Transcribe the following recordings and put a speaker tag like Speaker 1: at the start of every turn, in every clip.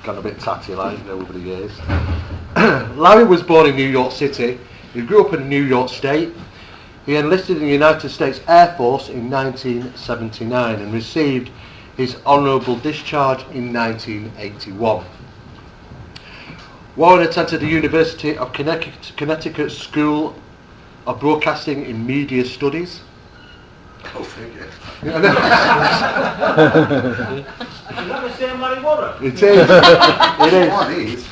Speaker 1: got a bit tatty like over the years. Larry was born in New York City. He grew up in New York State. He enlisted in the United States Air Force in 1979 and received his honourable discharge in 1981. Warren attended the University of Connecticut School of Broadcasting in Media Studies.
Speaker 2: Go figure.
Speaker 1: It is. It is.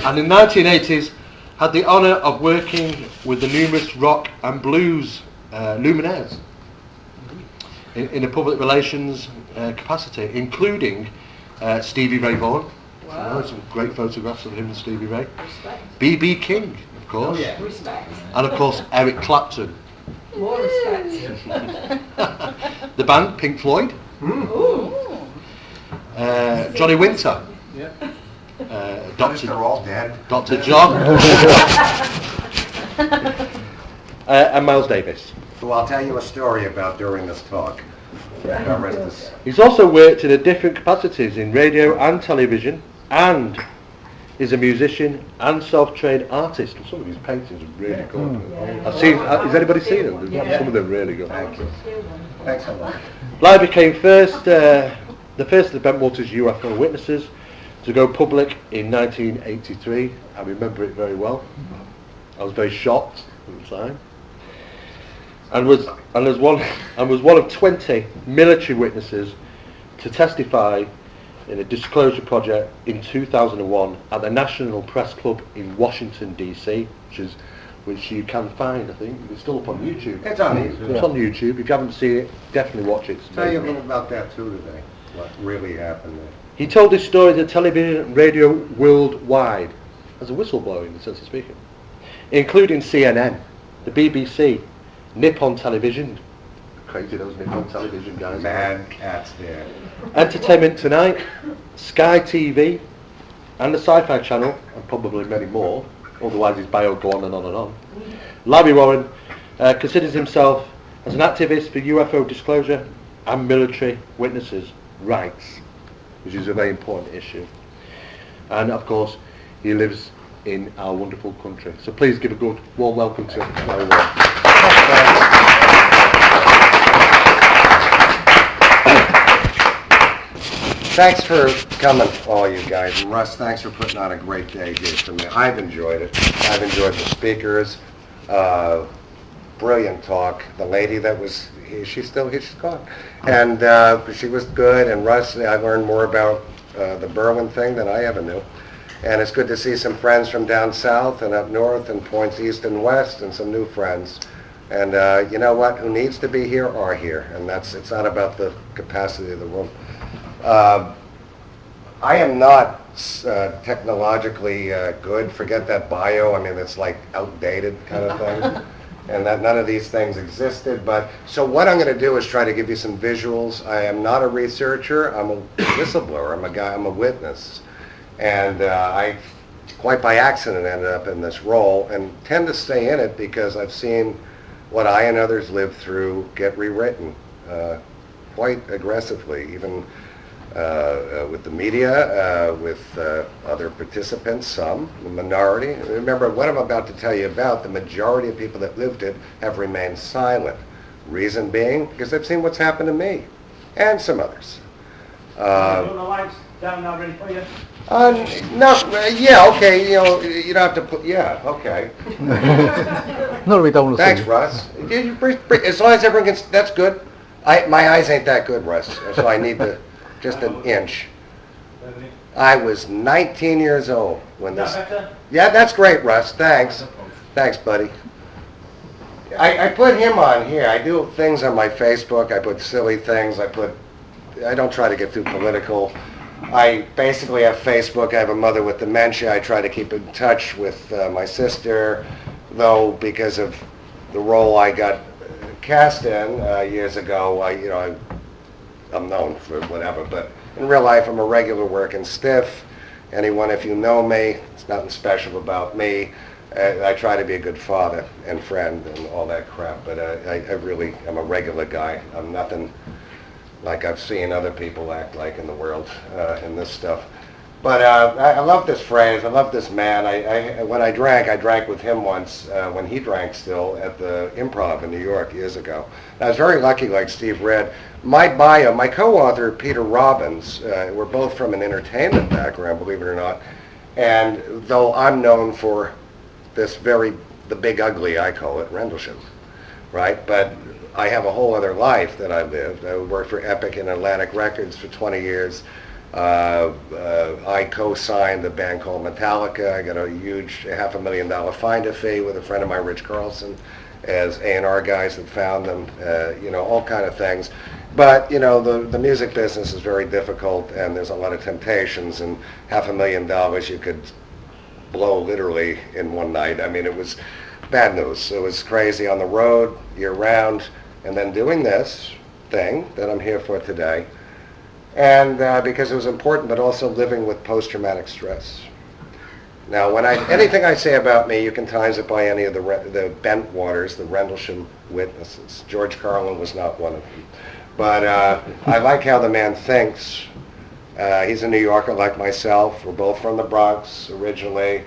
Speaker 1: And in the 1980s, had the honour of working with the numerous rock and blues luminaires in a public relations capacity, including Stevie Ray Vaughan. Wow. Some great photographs of him and Stevie Ray. B.B. King, of course.
Speaker 3: Oh, yeah. Respect.
Speaker 1: And of course, Eric Clapton.
Speaker 3: More respect.
Speaker 1: The band, Pink Floyd. Johnny Winter.
Speaker 2: Yeah.
Speaker 1: Dr.
Speaker 2: They're all dead.
Speaker 1: Dr. John. And Miles Davis.
Speaker 2: So I'll tell you a story about during this talk.
Speaker 1: He's also worked in different capacities in radio and television, and is a musician and self-trained artist. Some of his paintings are really good. I've seen. Has anybody seen them?
Speaker 3: Yeah.
Speaker 1: Some of them really good.
Speaker 2: Thank you. Thanks a lot.
Speaker 1: Larry became the first of the Bentwaters UFO witnesses to go public in 1983. I remember it very well. I was very shocked at the time, and was one of 20 military witnesses to testify in a disclosure project in 2001 at the National Press Club in Washington D.C., which you can find. I think it's still up on YouTube.
Speaker 2: It's on YouTube.
Speaker 1: It's on YouTube. If you haven't seen it, definitely watch it.
Speaker 2: Tell you a little about that too today. What really happened there.
Speaker 1: He told this story to television and radio worldwide as a whistleblower in the sense of speaking, including CNN, the BBC, Nippon Television. Crazy those Nippon Television guys.
Speaker 2: Mad cats there.
Speaker 1: Entertainment Tonight, Sky TV, and the Sci-Fi Channel, and probably many more. Otherwise his bio go on and on and on. Larry Warren considers himself as an activist for UFO disclosure and military witnesses' rights, which is a very important issue. And of course, he lives in our wonderful country. So please give a good warm welcome to Larry Warren.
Speaker 2: Thanks for coming, all you guys. And Russ, thanks for putting on a great day here for me. I've enjoyed it. I've enjoyed the speakers. Brilliant talk. The lady that was here, she's still here, she's gone. And she was good. And Russ, I learned more about the Berlin thing than I ever knew. And it's good to see some friends from down south and up north and points east and west and some new friends. And you know what? Who needs to be here are here. And it's not about the capacity of the room. I am not technologically good. Forget that bio. I mean, it's like outdated kind of thing. And that none of these things existed. But so what I'm going to do is try to give you some visuals. I am not a researcher. I'm a whistleblower. I'm a witness. And I, quite by accident, ended up in this role and tend to stay in it because I've seen what I and others lived through get rewritten quite aggressively, even with the media, with other participants, some, the minority. Remember, what I'm about to tell you about, the majority of people that lived it have remained silent. Reason being, because they've seen what's happened to me and some others.
Speaker 4: Down now, ready for you?
Speaker 2: Yeah, okay, you know, you don't have to put, yeah, okay.
Speaker 5: No, we don't want to
Speaker 2: Thanks,
Speaker 5: see.
Speaker 2: Russ. As long as everyone gets, that's good. My eyes ain't that good, Russ, so I need just an inch. I was 19 years old when this... Yeah, that's great, Russ, thanks. Thanks, buddy. I put him on here. I do things on my Facebook. I put silly things. I don't try to get too political. I basically have Facebook. I have a mother with dementia. I try to keep in touch with my sister, though because of the role I got cast in years ago, I'm known for whatever. But in real life, I'm a regular working stiff. Anyone, if you know me, it's nothing special about me. I try to be a good father and friend and all that crap. But I'm a regular guy. I'm nothing like I've seen other people act like in the world in this stuff. But I love this phrase. I love this man. When I drank with him once when he drank still at the Improv in New York years ago. And I was very lucky, like Steve read. My bio, my co-author, Peter Robbins, we're both from an entertainment background, believe it or not. And though I'm known for the big ugly, I call it, Rendlesham, right? But I have a whole other life that I lived. I worked for Epic and Atlantic Records for 20 years. I co-signed a band called Metallica. I got a huge $500,000 finder fee with a friend of mine, Rich Carlson, as A&R guys that found them, all kind of things. But, the music business is very difficult, and there's a lot of temptations, and $500,000 you could blow literally in one night. I mean, it was bad news. It was crazy on the road, year-round, and then doing this thing that I'm here for today. And because it was important, but also living with post-traumatic stress. Now, anything I say about me, you can times it by any of the bent waters, the Rendlesham witnesses. George Carlin was not one of them. But I like how the man thinks. He's a New Yorker like myself. We're both from the Bronx originally.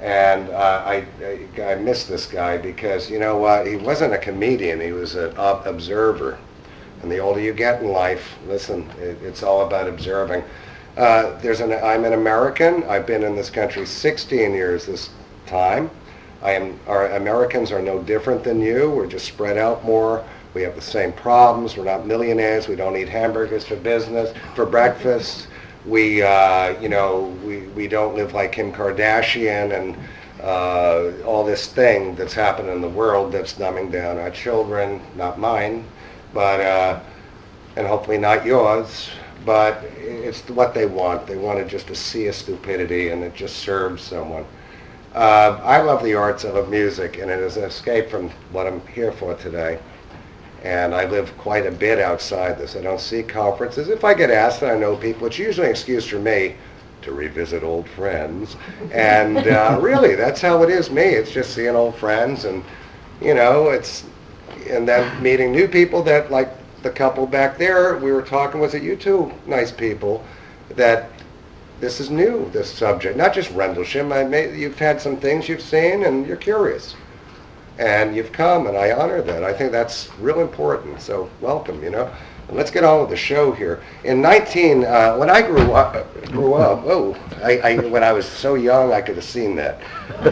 Speaker 2: And I miss this guy because, you know what, he wasn't a comedian. He was an observer. And the older you get in life, listen, it's all about observing. I'm an American. I've been in this country 16 years this time. Our Americans are no different than you. We're just spread out more. We have the same problems. We're not millionaires. We don't eat hamburgers for breakfast. We don't live like Kim Kardashian and all this thing that's happening in the world that's dumbing down our children, not mine. But and hopefully not yours, but it's what they want. They want just to see a stupidity, and it just serves someone. I love the arts, I love music, and it is an escape from what I'm here for today. And I live quite a bit outside this. I don't see conferences. If I get asked and I know people, it's usually an excuse for me to revisit old friends. And really, that's how it is me. It's just seeing old friends, and and then meeting new people that, like the couple back there, we were talking, was it you two nice people, that this is new, this subject, not just Rendlesham. You've had some things you've seen and you're curious. And you've come, and I honor that. I think that's real important, so welcome, And let's get on with the show here. When I grew up, when I was so young I could have seen that.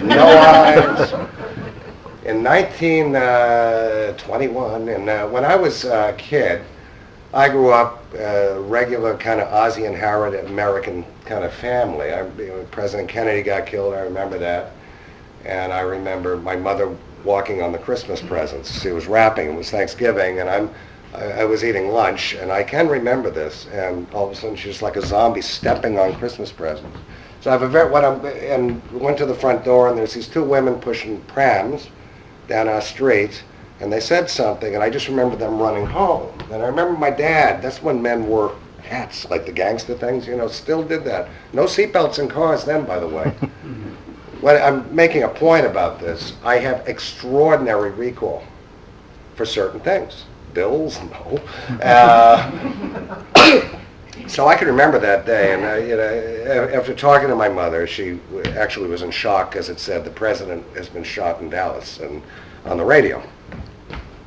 Speaker 2: No eyes. In 1921, and when I was a kid, I grew up regular kind of Ozzie and Harriet American kind of family. President Kennedy got killed, I remember that. And I remember my mother walking on the Christmas presents. She was wrapping, it was Thanksgiving, and I was eating lunch, and I can remember this, and all of a sudden she's like a zombie stepping on Christmas presents. So went to the front door, and there's these two women pushing prams down our street, and they said something, and I just remember them running home. And I remember my dad, that's when men wore hats, like the gangster things, still did that. No seatbelts in cars then, by the way. When I'm making a point about this, I have extraordinary recall for certain things. Bills, no. So I can remember that day, and after talking to my mother, she actually was in shock because it said the president has been shot in Dallas, and on the radio.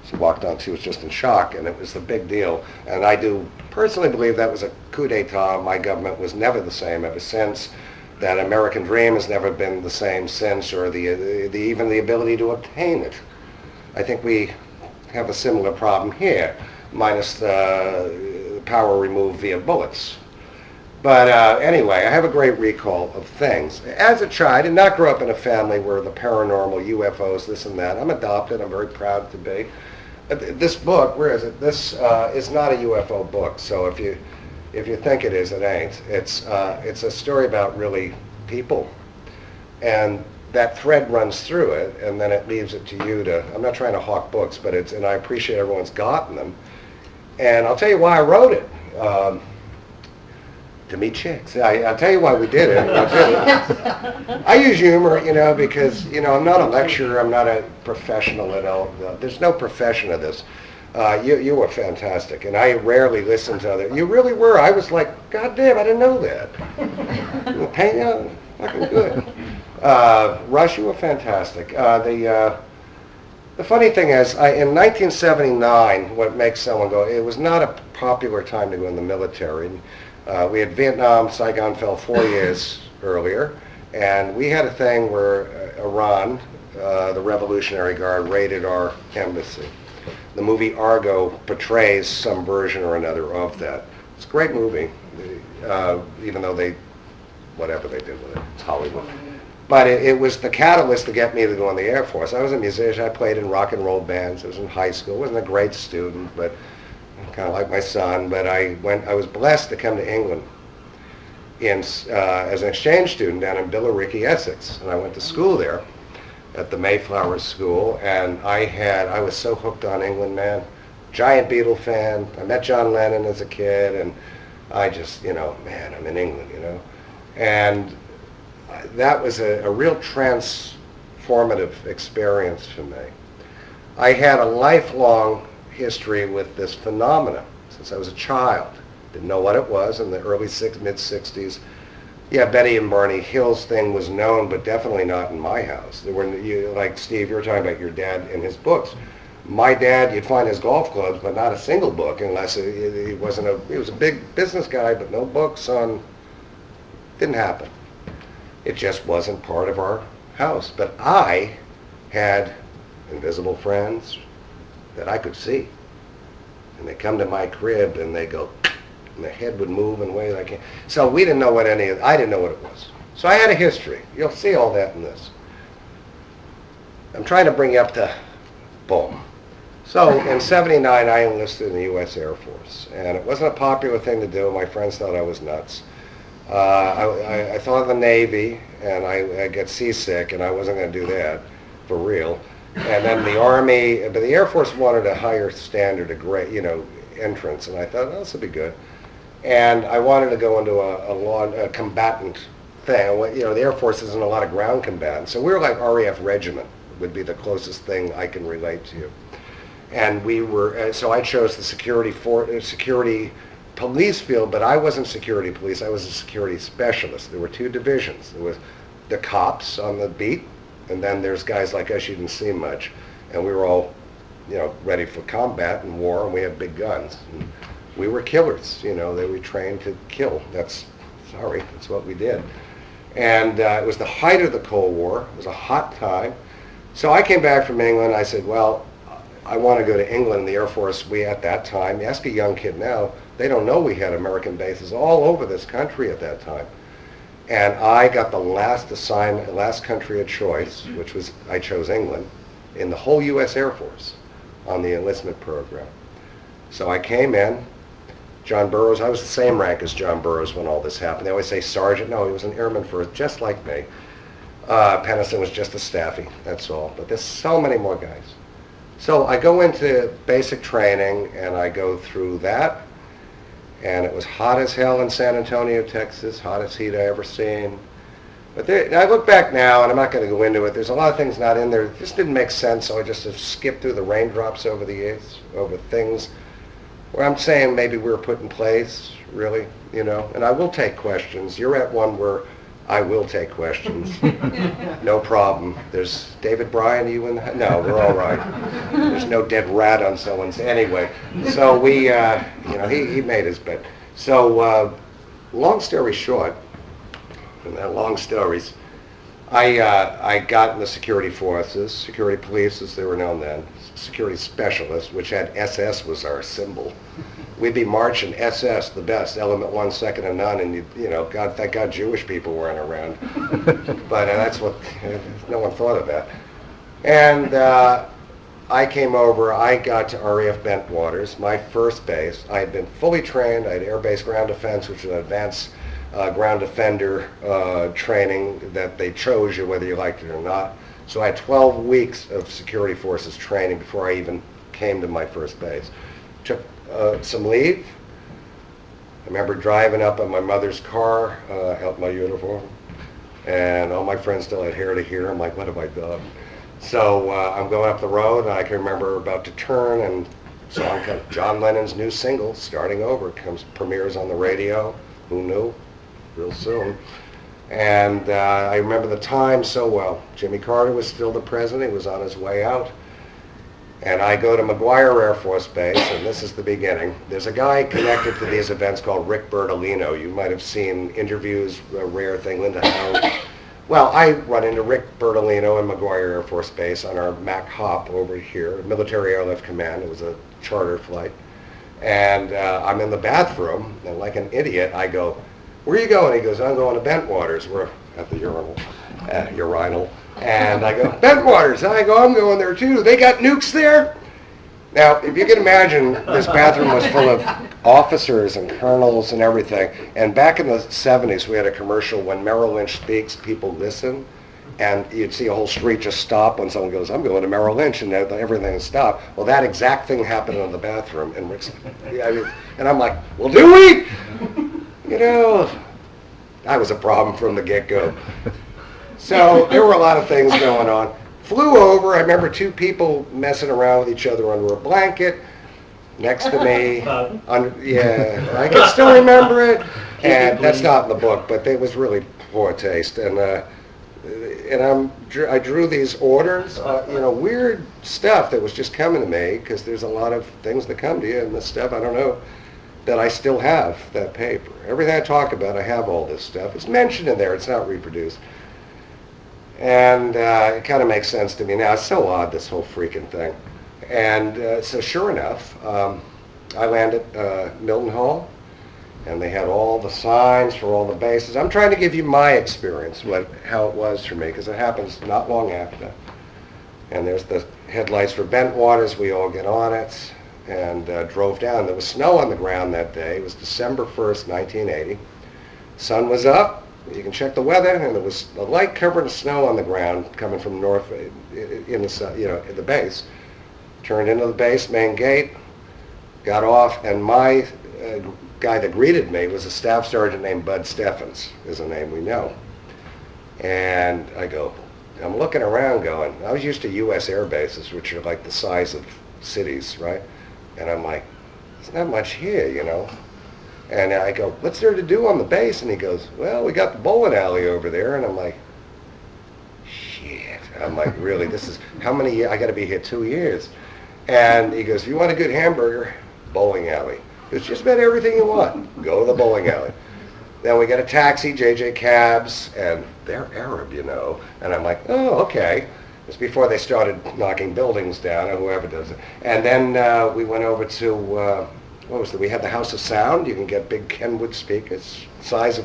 Speaker 2: She walked on, she was just in shock, and it was a big deal. And I do personally believe that was a coup d'etat. My government was never the same ever since. That American dream has never been the same since, or even the ability to obtain it. I think we have a similar problem here, minus the power removed via bullets. But anyway, I have a great recall of things. As a child, I did not grow up in a family where the paranormal, UFOs, this and that. I'm adopted. I'm very proud to be. This book, where is it? This is not a UFO book. So if you think it is, it ain't. It's a story about really people, and that thread runs through it, and then it leaves it to you to. I'm not trying to hawk books, but and I appreciate everyone's gotten them. And I'll tell you why I wrote it. To meet chicks. I'll tell you why we did it. I use humor, because, I'm not a lecturer. I'm not a professional at all. There's no profession of this. You were fantastic, and I rarely listened to other. You really were. I was like, God damn, I didn't know that. Fucking good. Rush, you were fantastic. The funny thing is, in 1979, what makes someone go, it was not a popular time to go in the military. We had Vietnam, Saigon fell 4 years earlier, and we had a thing where Iran, the Revolutionary Guard, raided our embassy. The movie Argo portrays some version or another of that. It's a great movie, even though whatever they did with it, it's Hollywood. But it was the catalyst to get me to go in the Air Force. I was a musician. I played in rock and roll bands. I was in high school. I wasn't a great student, but kind of like my son. But I was blessed to come to England as an exchange student down in Billericay, Essex. And I went to school there at the Mayflower School. And I was so hooked on England, man. Giant Beatle fan. I met John Lennon as a kid. And I just, man, I'm in England, And that was a real transformative experience for me. I had a lifelong history with this phenomena since I was a child. Didn't know what it was in the mid-60s. Yeah, Betty and Barney Hill's thing was known, but definitely not in my house. There were, like Steve, you were talking about your dad and his books. My dad, you'd find his golf clubs, but not a single book, unless he was a big business guy, but no books on. Didn't happen. It just wasn't part of our house. But I had invisible friends that I could see. And they come to my crib and they go, and their head would move in ways I can't. So we didn't know I didn't know what it was. So I had a history. You'll see all that in this. I'm trying to bring you up to boom. So in 79, I enlisted in the U.S. Air Force. And it wasn't a popular thing to do. My friends thought I was nuts. I thought of the Navy, and I get seasick, and I wasn't going to do that for real. And then the Army, but the Air Force wanted a higher standard, entrance, and I thought, oh, this would be good. And I wanted to go into a combatant thing. The Air Force isn't a lot of ground combatants, so we were like RAF regiment would be the closest thing I can relate to. And we were, so I chose the security police field, but I wasn't security police. I was a security specialist. There were two divisions. There was the cops on the beat, and then there's guys like us you didn't see much. And we were all, ready for combat and war, and we had big guns. And we were killers, they were trained to kill. That's what we did. And it was the height of the Cold War. It was a hot time. So I came back from England. I said, well, I want to go to England. The Air Force, at that time, ask a young kid now, they don't know we had American bases all over this country at that time. And I got the last assignment, last country of choice, which was, I chose England, in the whole U.S. Air Force on the enlistment program. So I came in. John Burroughs, I was the same rank as John Burroughs when all this happened. They always say sergeant. No, he was an airman first, just like me. Pennison was just a staffy, that's all. But there's so many more guys. So I go into basic training, and I go through that. And it was hot as hell in San Antonio, Texas, hottest heat I ever seen. But I look back now, and I'm not going to go into it. There's a lot of things not in there. It just didn't make sense, so I just have skipped through the raindrops over the years, over things where I'm saying maybe we were put in place, really, And I will take questions. You're at one where I will take questions. No problem. There's David Bryan, you in the... No, we're all right. There's no dead rat on someone's... Anyway, so we, he made his bed. So, long story short, and that long stories, I got in the security forces, security police as they were known then, security specialists, which had SS was our symbol. We'd be marching SS, the best, element one, second to none, and God, thank God Jewish people weren't around. But that's what, no one thought of that. And I came over, I got to RAF Bentwaters, my first base. I had been fully trained. I had Air Base Ground Defense, which was an advanced ground defender training that they chose you whether you liked it or not. So I had 12 weeks of security forces training before I even came to my first base. Took some leave. I remember driving up in my mother's car, out my uniform, and all my friends still had hair to here. I'm like, what have I done? So I'm going up the road, and I can remember about to turn, and Song comes, John Lennon's new single, Starting Over, premieres on the radio. Who knew? Real soon. And I remember the time so well. Jimmy Carter was still the president. He was on his way out. And I go to McGuire Air Force Base, and this is the beginning. There's a guy connected to these events called Rick Bertolino. You might have seen interviews, a rare thing, Linda Howard. Well, I run into Rick Bertolino in McGuire Air Force Base on our Mac Hop over here, Military Airlift Command. It was a charter flight. And I'm in the bathroom, and like an idiot, I go, "Where are you going?" He goes, "I'm going to Bentwaters." We're at the urinal. And I go, "Bentwaters." And I go, "I'm going there too. They got nukes there?" Now, if you can imagine, this bathroom was full of officers and colonels and everything. And back in the 70s, we had a commercial, "When Merrill Lynch speaks, people listen." And you'd see a whole street just stop when someone goes, "I'm going to Merrill Lynch," and everything would stop. Well, that exact thing happened in the bathroom. And Rick's, and I'm like, "Well, do we?" You know, I was a problem from the get-go. So there were a lot of things going on. Flew over. I remember two people messing around with each other under a blanket next to me. I can still remember it. And that's not in the book, but it was really poor taste. And I drew these orders, weird stuff that was just coming to me, because there's a lot of things that come to you, and this stuff, I don't know, that I still have, that paper. Everything I talk about, I have all this stuff. It's mentioned in there. It's not reproduced. And it kind of makes sense to me now. It's so odd, this whole freaking thing. And so sure enough, I landed Milton Hall, and they had all the signs for all the bases. I'm trying to give you my experience, how it was for me, because it happens not long after. And there's the headlights for Bentwaters. We all get on it and drove down. There was snow on the ground that day. It was December 1st, 1980. Sun was up. You can check the weather, and there was a light covered in snow on the ground coming from north in the base. Turned into the base main gate, got off, and my guy that greeted me was a staff sergeant named Bud Steffens, is a name we know. And I'm looking around going, I was used to U.S. air bases, which are like the size of cities, right? And I'm like, there's not much here, And I go, "What's there to do on the base?" And he goes, "Well, we got the bowling alley over there." And I'm like, shit. I'm like, really, this is, how many years? I got to be here 2 years. And he goes, "If you want a good hamburger, bowling alley. It's just about everything you want. Go to the bowling alley." Then we get a taxi, JJ Cabs, and they're Arab, And I'm like, oh, okay. It's before they started knocking buildings down, or whoever does it. And then we went over to... we had the House of Sound. You can get big Kenwood speakers, size of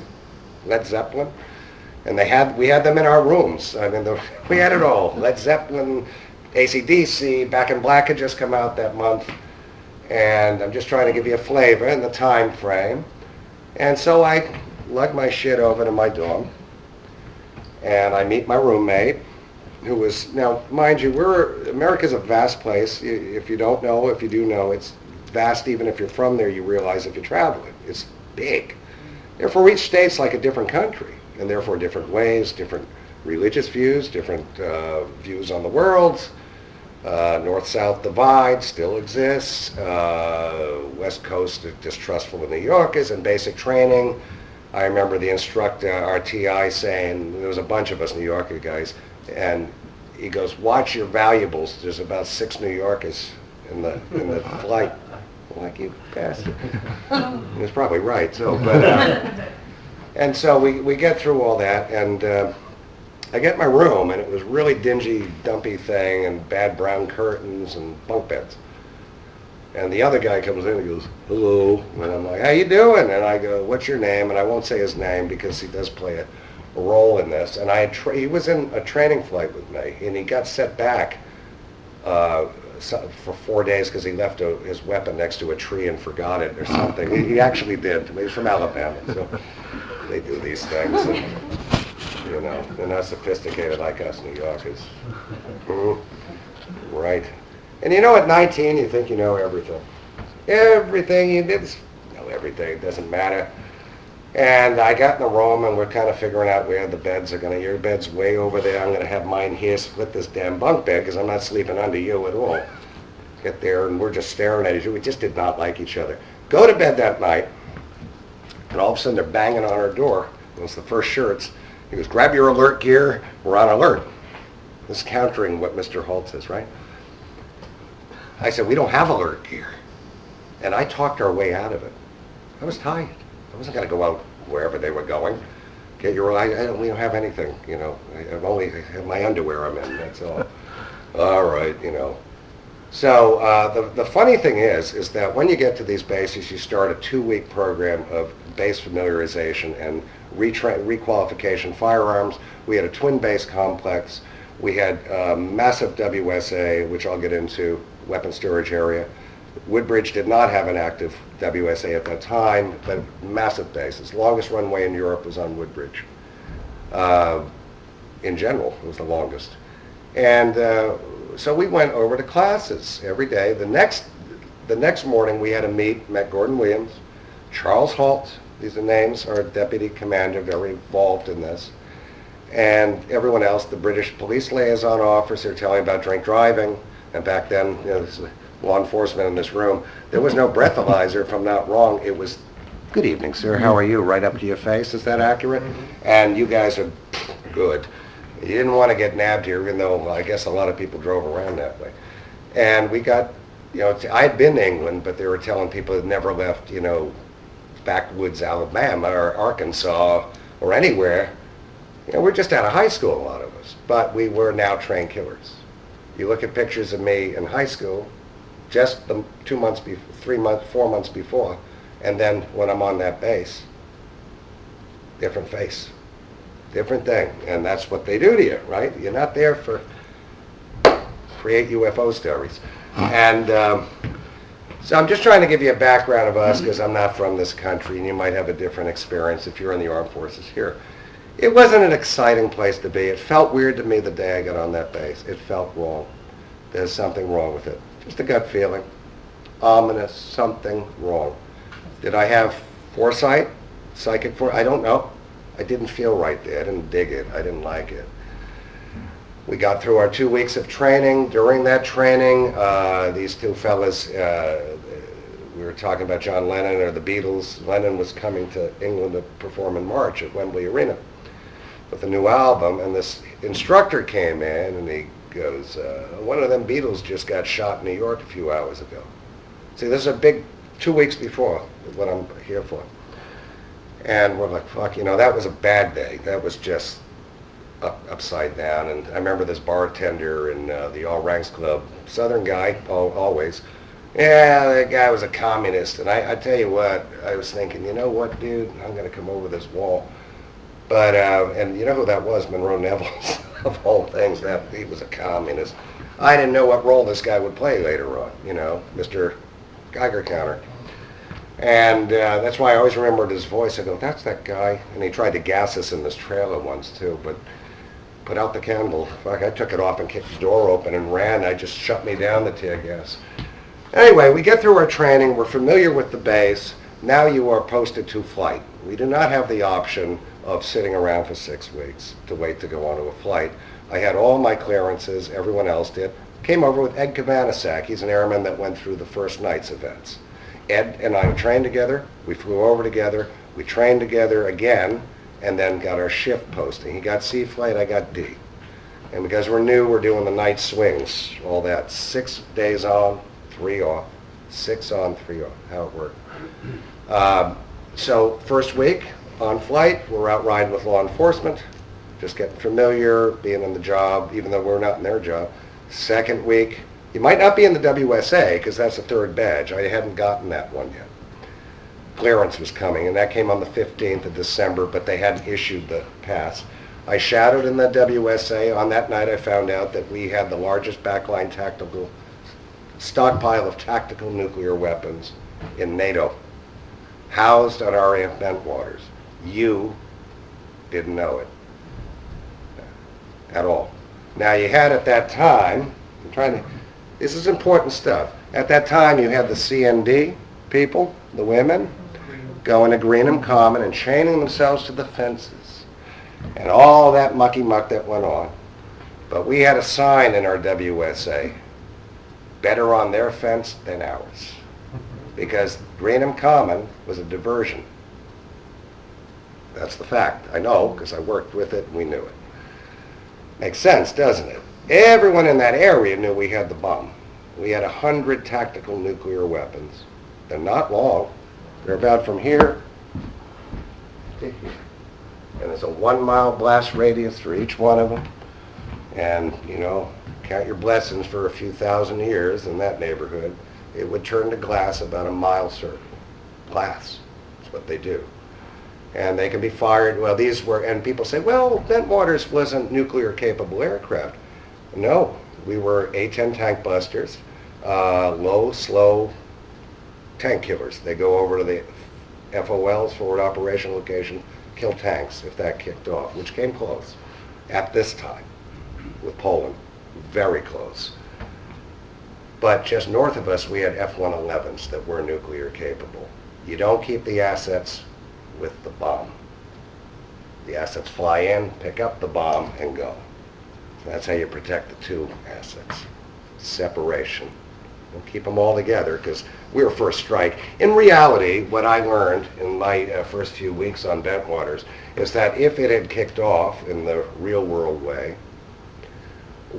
Speaker 2: Led Zeppelin, and we had them in our rooms. I mean, we had it all. Led Zeppelin, AC/DC, Back in Black had just come out that month, and I'm just trying to give you a flavor and the time frame. And so I lug my shit over to my dorm, and I meet my roommate, who was, now mind you, America's a vast place. If you don't know, if you do know, it's vast. Even if you're from there, you realize if you travel it, it's big. Therefore, each state's like a different country, and therefore different ways, different religious views, different views on the world. North-South divide still exists. West Coast is distrustful of New Yorkers and basic training. I remember the instructor, RTI, saying, there was a bunch of us New Yorker guys, and he goes, "Watch your valuables. There's about 6 New Yorkers in the flight." Like, you bastard. He was probably right, so, but, and so we get through all that, and I get my room, and it was really dingy, dumpy thing, and bad brown curtains and bunk beds. And the other guy comes in and goes, "Hello," and I'm like, "How you doing?" And I go, "What's your name?" And I won't say his name because he does play a role in this. And he was in a training flight with me, and he got set back for 4 days because he left his weapon next to a tree and forgot it or something. He actually did. He's from Alabama, so they do these things. And, they're not sophisticated like us New Yorkers. Right. And at 19, you think you know everything. Everything you did, everything. It doesn't matter. And I got in the room, and we're kind of figuring out where the beds are going to... Your bed's way over there. I'm going to have mine here. Split this damn bunk bed because I'm not sleeping under you at all. Get there, and we're just staring at each other. We just did not like each other. Go to bed that night, and all of a sudden they're banging on our door. It was the first shirts. He goes, grab your alert gear. We're on alert. This is countering what Mr. Holt says, right? I said, we don't have alert gear. And I talked our way out of it. I was tired. I wasn't going to go out wherever they were going. Get your, we don't have anything, you know. I've only have my underwear I'm in, that's all. All right, you know. So the funny thing is that when you get to these bases, you start a 2-week program of base familiarization and requalification firearms. We had a twin base complex. We had massive WSA, which I'll get into, weapon storage area. Woodbridge did not have an active WSA at that time, but massive bases. Longest runway in Europe was on Woodbridge. In general, it was the longest. And so we went over to classes every day. The next morning we had a met Gordon Williams, Charles Holt, these are names, our deputy commander, very involved in this, and everyone else, the British police liaison officer telling about drink driving, and back then, you know, this is law enforcement in this room, there was no breathalyzer, if I'm not wrong. It was, good evening, sir, how are you, right up to your face, is that accurate? And you guys are good. You didn't want to get nabbed here, even though I guess a lot of people drove around that way. And we got, you know, I had been to England, but they were telling people that never left, you know, backwoods Alabama or Arkansas or anywhere. You know, we're just out of high school, a lot of us, but we were now trained killers. You look at pictures of me in high school, just the 2 months, 3 months, 4 months before, and then when I'm on that base, different face, different thing, and that's what they do to you, right? You're not there for create UFO stories, and so I'm just trying to give you a background of us because I'm not from this country, and you might have a different experience if you're in the armed forces here. It wasn't an exciting place to be. It felt weird to me the day I got on that base. It felt wrong. There's something wrong with it. Just a gut feeling. Ominous, something wrong. Did I have foresight? Psychic foresight? I don't know. I didn't feel right there. I didn't dig it. I didn't like it. We got through our 2 weeks of training. During that training, these two fellas, we were talking about John Lennon or the Beatles. Lennon was coming to England to perform in March at Wembley Arena with a new album, and this instructor came in and he goes, one of them Beatles just got shot in New York a few hours ago. See, this is a big 2 weeks before what I'm here for. And we're like, fuck, you know, that was a bad day. That was just upside down. And I remember this bartender in the All Ranks Club, Southern guy, always. Yeah, that guy was a communist. And I tell you what, I was thinking, you know what, dude, I'm going to come over this wall. But, and you know who that was? Monroe Neville, of all things, that he was a communist. I didn't know what role this guy would play later on, you know, Mr. Geiger Counter. And that's why I always remembered his voice. I go, that's that guy. And he tried to gas us in this trailer once, too, but put out the candle. Fuck, I took it off and kicked the door open and ran. I just shut me down, the tear gas. Anyway, we get through our training. We're familiar with the base. Now you are posted to flight. We do not have the option of sitting around for 6 weeks to wait to go onto a flight. I had all my clearances. Everyone else did. Came over with Ed Kavanasak. He's an airman that went through the first night's events. Ed and I trained together. We flew over together. We trained together again, and then got our shift posting. He got C flight, I got D. And because we're new, we're doing the night swings, all that. 6 days on, 3 off. 6 on, 3 off, how it worked. So first week on flight, we're out riding with law enforcement, just getting familiar, being in the job, even though we're not in their job. Second week, you might not be in the WSA, because that's the 3rd badge. I hadn't gotten that one yet. Clearance was coming, and that came on the 15th of December, but they hadn't issued the pass. I shadowed in the WSA. On that night, I found out that we had the largest backline tactical stockpile of tactical nuclear weapons in NATO, housed on RAF Bentwaters. You didn't know it at all. Now, you had at that time, I'm trying to, this is important stuff. At that time, you had the CND people, the women, going to Greenham Common and chaining themselves to the fences and all that mucky muck that went on. But we had a sign in our WSA better on their fence than ours. Because Greenham Common was a diversion. That's the fact. I know, because I worked with it and we knew it. Makes sense, doesn't it? Everyone in that area knew we had the bomb. We had 100 tactical nuclear weapons. They're not long. They're about from here to here. And there's a 1-mile blast radius for each one of them. And, you know, count your blessings for a few thousand years in that neighborhood. It would turn to glass about a mile circle. Glass. That's what they do. And they can be fired. Well, these were, and people say, well, Bentwaters wasn't nuclear capable aircraft. No, we were A-10 tank busters, low, slow tank killers. They go over to the FOLs, forward operation location, kill tanks if that kicked off, which came close at this time with Poland. Very close. But just north of us, we had F-111s that were nuclear capable. You don't keep the assets with the bomb. The assets fly in, pick up the bomb, and go. That's how you protect the two assets. Separation. Don't keep them all together because we were first strike. In reality, what I learned in my first few weeks on Bentwaters is that if it had kicked off in the real world way,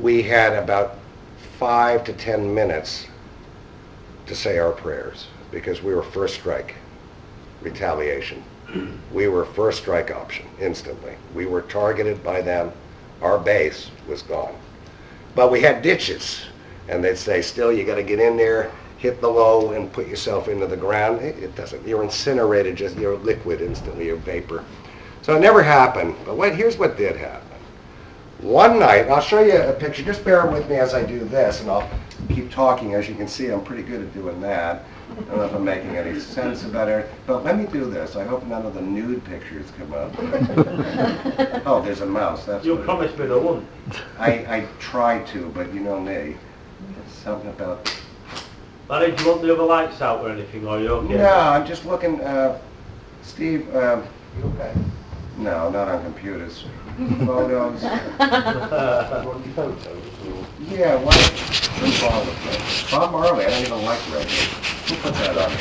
Speaker 2: we had about 5 to 10 minutes to say our prayers because we were first strike. Retaliation. We were first strike option instantly. We were targeted by them. Our base was gone. But we had ditches, and they'd say, still, you got to get in there, hit the low, and put yourself into the ground. It doesn't. You're incinerated, just you're liquid instantly, you're vapor. So it never happened. But here's what did happen. One night, I'll show you a picture. Just bear with me as I do this, and I'll keep talking. As you can see, I'm pretty good at doing that. I don't know if I'm making any sense about it, but let me do this. I hope none of the nude pictures come up. Oh, there's a mouse. That's
Speaker 4: you promised me there wouldn't.
Speaker 2: I tried to, but you know me. It's something about...
Speaker 4: Larry, do you want the other lights out or anything, or are you okay?
Speaker 2: No, I'm just looking... Steve, you okay? No, not on computers. Photos. Yeah, Bob Marley, I don't even like reggae. Who put that on?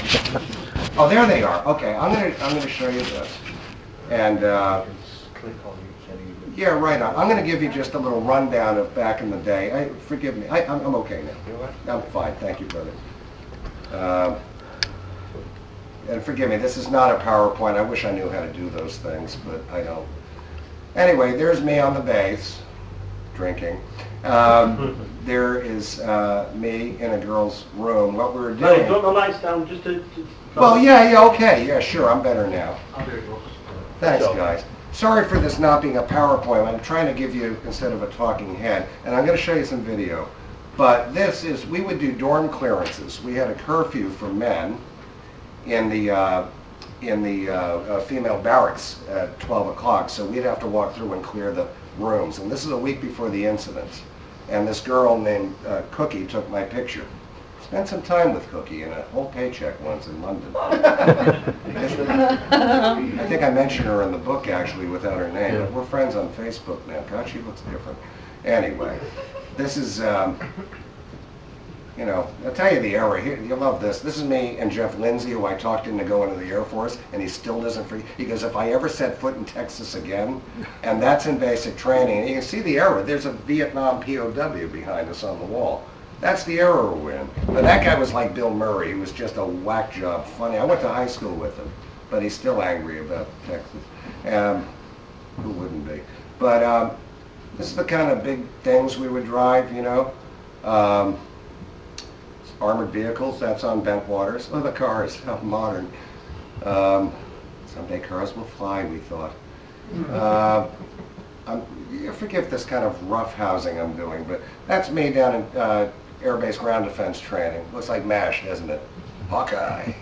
Speaker 2: Oh, there they are. Okay, I'm gonna show you this. And yeah, right on. I'm gonna give you just a little rundown of back in the day. Forgive me. I'm okay now. I'm fine. Thank you, brother. And forgive me, this is not a PowerPoint. I wish I knew how to do those things, but I don't. Anyway, there's me on the base, drinking. There is me in a girl's room. What we were doing...
Speaker 4: Larry, do you want the lights down just to...
Speaker 2: Well, yeah, okay. Yeah, sure, I'm better now.
Speaker 4: Oh, there you go.
Speaker 2: Thanks, guys. Sorry for this not being a PowerPoint. I'm trying to give you, instead of a talking head, and I'm going to show you some video. But this is, we would do dorm clearances. We had a curfew for men in the female barracks at 12 o'clock, so we'd have to walk through and clear the rooms. And this is a week before the incidents. And this girl named Cookie took my picture. Spent some time with Cookie in a whole paycheck once in London. I think I mentioned her in the book, actually, without her name. But we're friends on Facebook now. God, she looks different. Anyway, this is... you know, I'll tell you the era. Here, you'll love this. This is me and Jeff Lindsay, who I talked into going to the Air Force, and he still doesn't forget. He goes, if I ever set foot in Texas again, and that's in basic training. And you can see the era. There's a Vietnam POW behind us on the wall. That's the era we're in. But that guy was like Bill Murray. He was just a whack job funny. I went to high school with him, but he's still angry about Texas. Who wouldn't be? But this is the kind of big things we would drive, you know. Armored vehicles, that's on Bentwaters. Oh, the cars, how modern. Someday cars will fly, we thought. Forgive this kind of rough housing I'm doing, but that's me down in Air Base Ground Defense training. Looks like MASH, doesn't it? Hawkeye.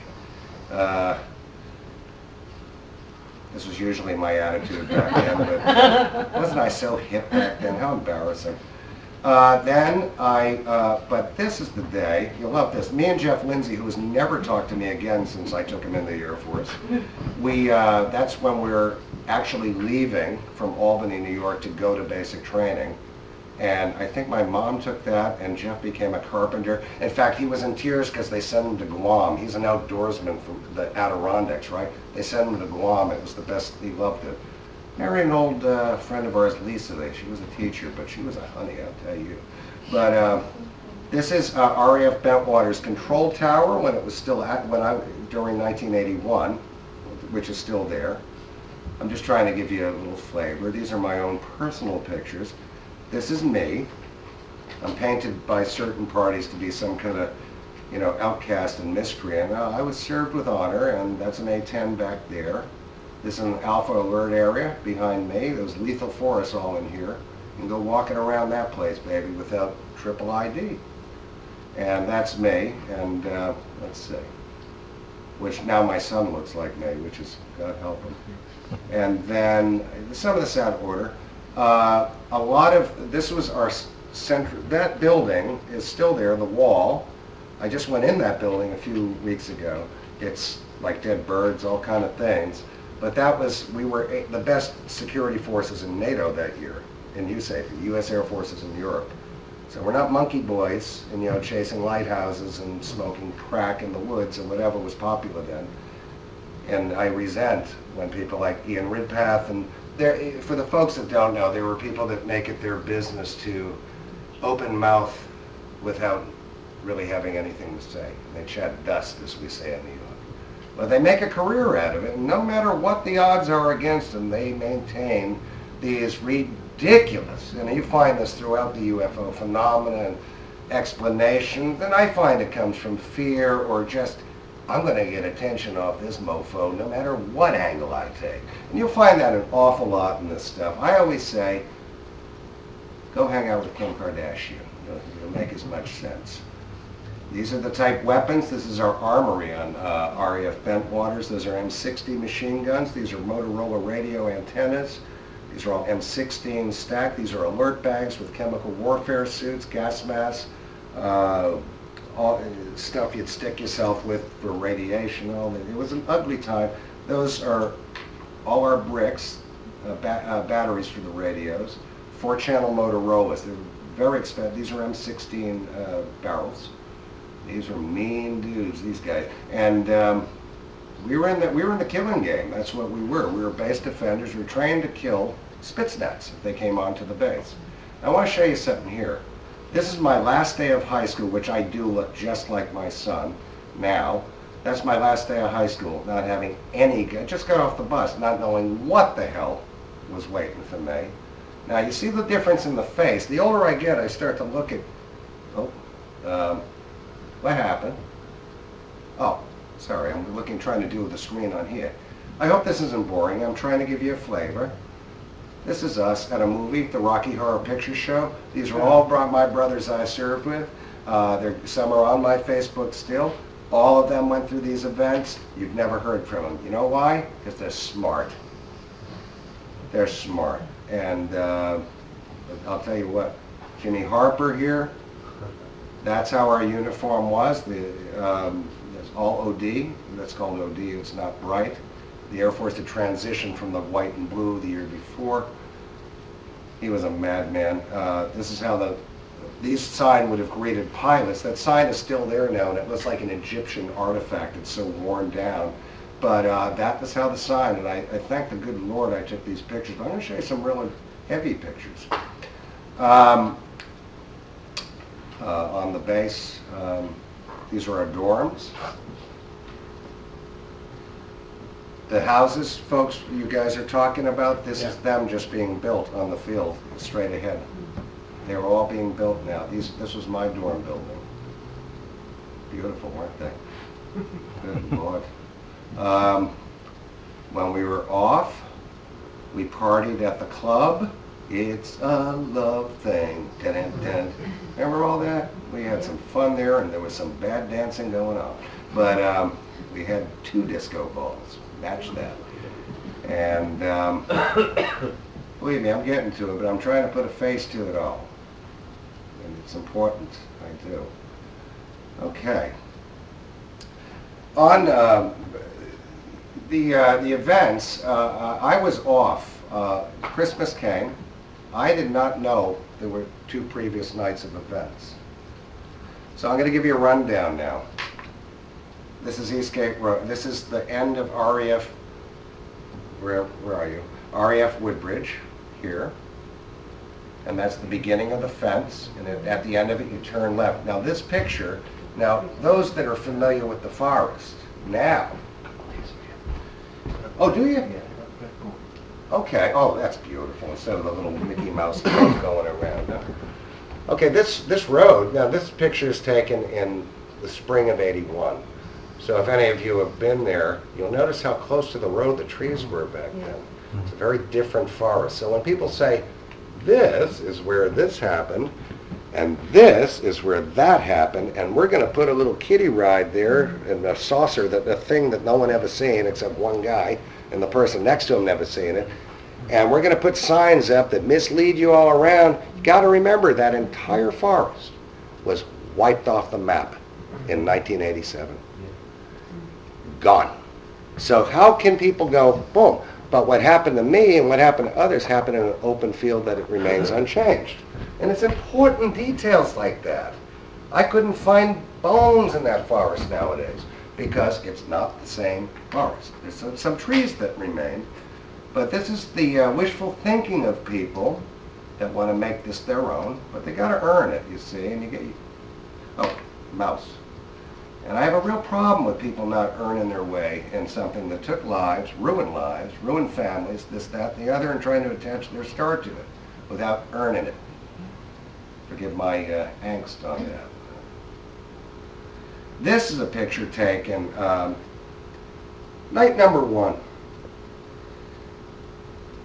Speaker 2: This was usually my attitude back then, but wasn't I so hip back then? How embarrassing. But this is the day, you'll love this, me and Jeff Lindsay, who has never talked to me again since I took him in the Air Force, that's when we're actually leaving from Albany, New York to go to basic training, And I think my mom took that, and Jeff became a carpenter. In fact, he was in tears because they sent him to Guam. He's an outdoorsman from the Adirondacks, right? They sent him to Guam. It was the best. He loved it. Married an old friend of ours, Lisa. She was a teacher, but she was a honey, I'll tell you. But this is RAF Bentwater's control tower when it was still during 1981, which is still there. I'm just trying to give you a little flavor. These are my own personal pictures. This is me. I'm painted by certain parties to be some kind of, outcast and miscreant. I was served with honor, and that's an A-10 back there. This is an Alpha Alert area behind me. There's lethal force all in here. You can go walking around that place, baby, without triple ID. And that's me, and let's see. Which now my son looks like me, which is, God help him. And then, some of this out of order. This was our center, that building is still there, the wall. I just went in that building a few weeks ago. It's like dead birds, all kind of things. But we were the best security forces in NATO that year, in USAFE, the U.S. Air Forces in Europe. So we're not monkey boys and, chasing lighthouses and smoking crack in the woods or whatever was popular then. And I resent when people like Ian Ridpath, and for the folks that don't know, there were people that make it their business to open mouth without really having anything to say. They chat dust, as we say in New York. But they make a career out of it, and no matter what the odds are against them, they maintain these ridiculous, and you find this throughout the UFO phenomena and explanation, then I find it comes from fear or just, I'm going to get attention off this mofo no matter what angle I take. And you'll find that an awful lot in this stuff. I always say, go hang out with Kim Kardashian. It'll make as much sense. These are the type weapons. This is our armory on RAF Bentwaters. Those are M60 machine guns. These are Motorola radio antennas. These are all M16 stacked. These are alert bags with chemical warfare suits, gas masks, all stuff you'd stick yourself with for radiation. It was an ugly time. Those are all our bricks, batteries for the radios, 4-channel Motorola's. They're very expensive. These are M16 barrels. These are mean dudes, these guys. And we were in the killing game. That's what we were. We were base defenders. We were trained to kill Spitsnaz if they came onto the base. I want to show you something here. This is my last day of high school, which I do look just like my son now. That's my last day of high school, not having any, just got off the bus, not knowing what the hell was waiting for me. Now you see the difference in the face. The older I get, I start to look at, what happened? Oh, sorry, I'm trying to do the screen on here. I hope this isn't boring. I'm trying to give you a flavor. This is us at a movie, the Rocky Horror Picture Show. These are all my brothers I served with. Some are on my Facebook still. All of them went through these events. You've never heard from them. You know why? Because they're smart. They're smart. And I'll tell you what, Jimmy Harper here, that's how our uniform was. It's all OD. That's called OD. It's not bright. The Air Force had transitioned from the white and blue the year before. He was a madman. This is how these sign would have greeted pilots. That sign is still there now, and it looks like an Egyptian artifact. It's so worn down. But that was how the sign, and I thank the good Lord I took these pictures. But I'm going to show you some really heavy pictures. On the base, these are our dorms. The houses, folks, you guys are talking about, this is them just being built on the field, straight ahead. They were all being built now. This was my dorm building. Beautiful, weren't they? Good Lord. When we were off, we partied at the club. It's a love thing. Dun, dun, dun. Remember all that? We had some fun there, and there was some bad dancing going on. But we had 2 disco balls. Match that. And believe me, I'm getting to it, but I'm trying to put a face to it all. And it's important, I do. Okay. On the events, I was off. Christmas came. I did not know there were 2 previous nights of events. So I'm going to give you a rundown now. This is Eastgate Road. This is the end of RAF, where are you? RAF Woodbridge, here. And that's the beginning of the fence, and at the end of it you turn left. Now this picture, now those that are familiar with the forest, now. Oh, do you? Okay, oh, that's beautiful, instead of the little Mickey Mouse things going around. Okay, this road, now this picture is taken in the spring of '81. So if any of you have been there, you'll notice how close to the road the trees were back then. It's a very different forest. So when people say, this is where this happened, and this is where that happened, and we're going to put a little kiddie ride there, and a saucer, a thing that no one ever seen except one guy, and the person next to him never seen it, and we're going to put signs up that mislead you all around, you got to remember that entire forest was wiped off the map in 1987. Gone. So how can people go, boom, but what happened to me and what happened to others happened in an open field that it remains unchanged. And it's important details like that. I couldn't find bones in that forest nowadays because it's not the same forest. There's some trees that remain, but this is the wishful thinking of people that want to make this their own, but they got to earn it, you see, and you get, oh, mouse. And I have a real problem with people not earning their way in something that took lives, ruined families, this, that, and the other, and trying to attach their star to it without earning it. Forgive my angst on that. This is a picture taken night number 1.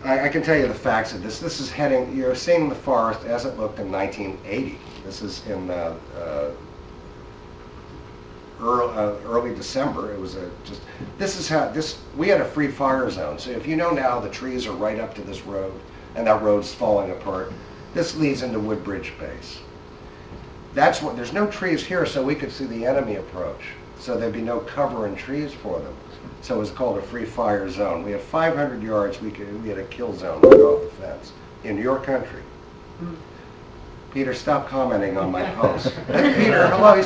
Speaker 2: I can tell you the facts of this. This is heading, you're seeing the forest as it looked in 1980. This is in early December. It was this is how, we had a free fire zone. So if you know now the trees are right up to this road and that road's falling apart, this leads into Woodbridge Base. That's what, there's no trees here so we could see the enemy approach. So there'd be no cover and trees for them. So it was called a free fire zone. We have 500 yards, we had a kill zone right off the fence in your country. Peter, stop commenting on my post. Peter, hello,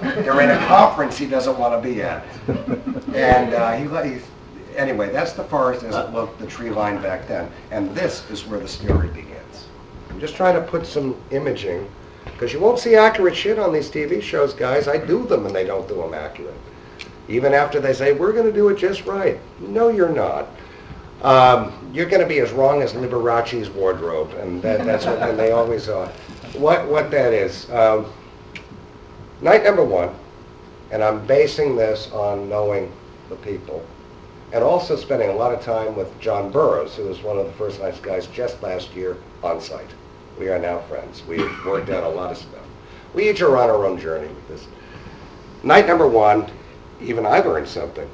Speaker 2: they're in a conference he doesn't want to be at. And anyway, that's the forest as it looked, the tree line back then. And this is where the story begins. I'm just trying to put some imaging, because you won't see accurate shit on these TV shows, guys. I do them and they don't do them accurate. Even after they say, we're going to do it just right. No, you're not. You're going to be as wrong as Liberace's wardrobe, and that's what and they always are. What that is. Night number 1, and I'm basing this on knowing the people, and also spending a lot of time with John Burroughs, who was one of the first nice guys just last year on site. We are now friends. We've worked out a lot of stuff. We each are on our own journey with this. Night number 1, even I learned something.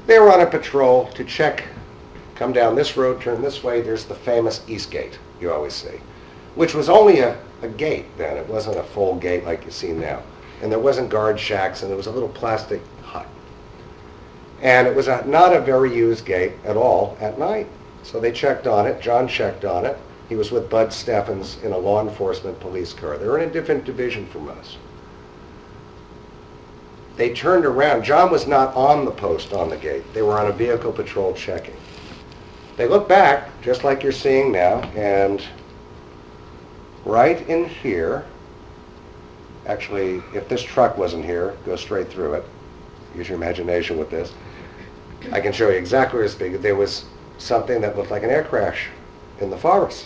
Speaker 2: They were on a patrol to check. Come down this road, turn this way, there's the famous East Gate, you always see, which was only a gate then. It wasn't a full gate like you see now. And there wasn't guard shacks, and there was a little plastic hut. And it was not a very used gate at all at night. So they checked on it. John checked on it. He was with Bud Steffens in a law enforcement police car. They were in a different division from us. They turned around. John was not on the post on the gate. They were on a vehicle patrol checking. They look back, just like you're seeing now, and right in here, actually, if this truck wasn't here, go straight through it. Use your imagination with this. I can show you exactly where it's big. There was something that looked like an air crash in the forest.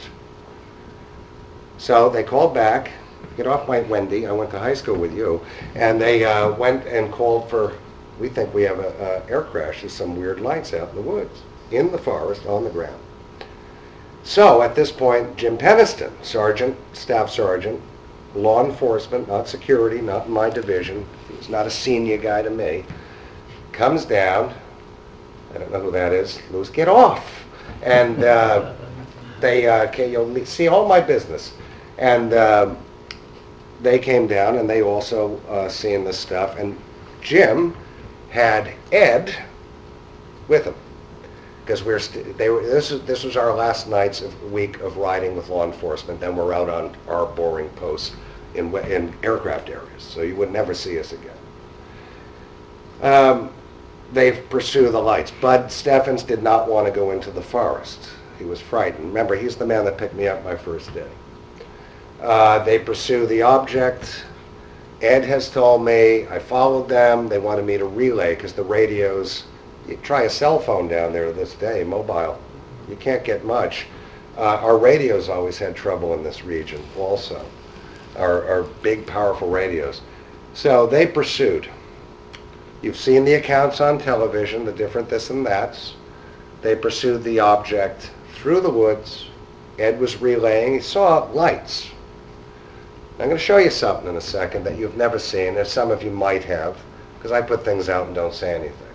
Speaker 2: So they called back, get off my Wendy, I went to high school with you, and they went and called for, we think we have an air crash. There's some weird lights out in the woods, in the forest, on the ground. So at this point, Jim Peniston, sergeant, staff sergeant, law enforcement, not security, not in my division, he's not a senior guy to me, comes down, I don't know who that is, Louis, get off. And you'll see all my business. And they came down and they also seen this stuff. And Jim had Ed with him. because this was our last week of riding with law enforcement. Then we're out on our boring posts in aircraft areas, so you would never see us again. They pursue the lights. Bud Steffens did not want to go into the forest. He was frightened. Remember, he's the man that picked me up my first day. They pursue the object. Ed has told me, I followed them. They wanted me to relay because the radios, you try a cell phone down there this day, mobile. You can't get much. Our radios always had trouble in this region also. Our big, powerful radios. So they pursued. You've seen the accounts on television, the different this and that's. They pursued the object through the woods. Ed was relaying. He saw lights. I'm going to show you something in a second that you've never seen, or some of you might have, because I put things out and don't say anything.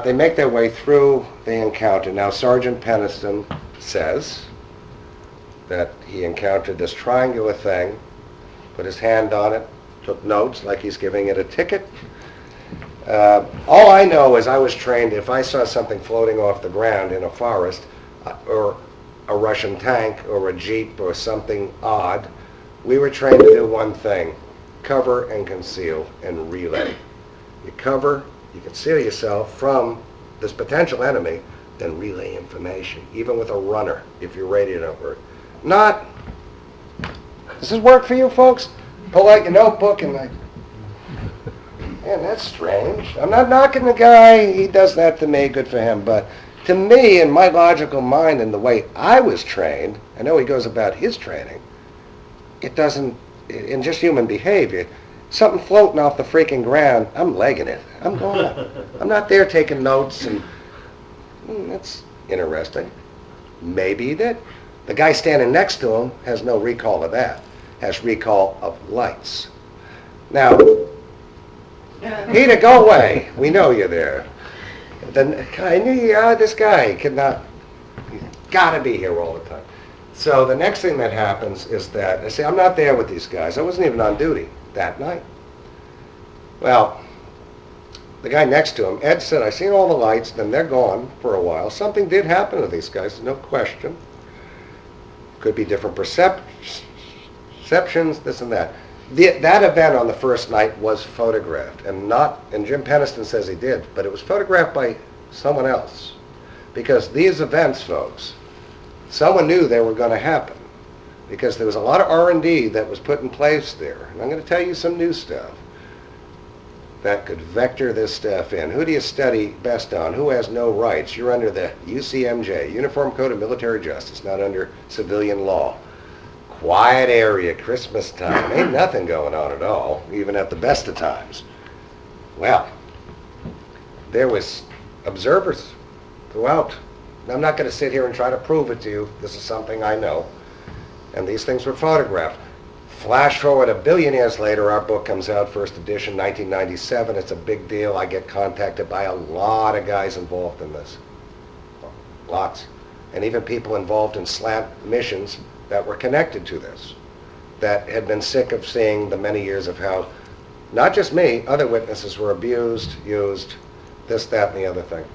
Speaker 2: They make their way through the encounter. Now, Sergeant Peniston says that he encountered this triangular thing, put his hand on it, took notes like he's giving it a ticket. All I know is I was trained, if I saw something floating off the ground in a forest, or a Russian tank, or a jeep, or something odd, we were trained to do one thing: cover and conceal and relay. You cover, you conceal yourself from this potential enemy, then relay information, even with a runner, if your radio don't work. Not, does this work for you folks? Pull out your notebook and like, man, that's strange. I'm not knocking the guy, he does that to me, good for him, but to me, in my logical mind and the way I was trained, I know he goes about his training, it doesn't, in just human behavior, something floating off the freaking ground, I'm legging it. I'm going. I'm not there taking notes and, that's interesting. Maybe he did. The guy standing next to him has no recall of that, has recall of lights. Now, Peter, go away. We know you're there. Then I knew this guy could not, he's got to be here all the time. So the next thing that happens is that, I say, I'm not there with these guys. I wasn't even on duty that night. Well, the guy next to him, Ed said, I seen all the lights, then they're gone for a while. Something did happen to these guys, no question. Could be different perceptions, this and that. That event on the first night was photographed, and Jim Peniston says he did, but it was photographed by someone else. Because these events, folks, someone knew they were going to happen, because there was a lot of R&D that was put in place there. And I'm going to tell you some new stuff that could vector this stuff in. Who do you study best on? Who has no rights? You're under the UCMJ, Uniform Code of Military Justice, not under civilian law. Quiet area, Christmas time. Ain't nothing going on at all, even at the best of times. Well, there was observers throughout. I'm not going to sit here and try to prove it to you. This is something I know. And these things were photographed. Flash forward a billion years later, our book comes out, first edition, 1997. It's a big deal. I get contacted by a lot of guys involved in this. Lots. And even people involved in slant missions that were connected to this, that had been sick of seeing the many years of how, not just me, other witnesses were abused, used, this, that, and the other thing.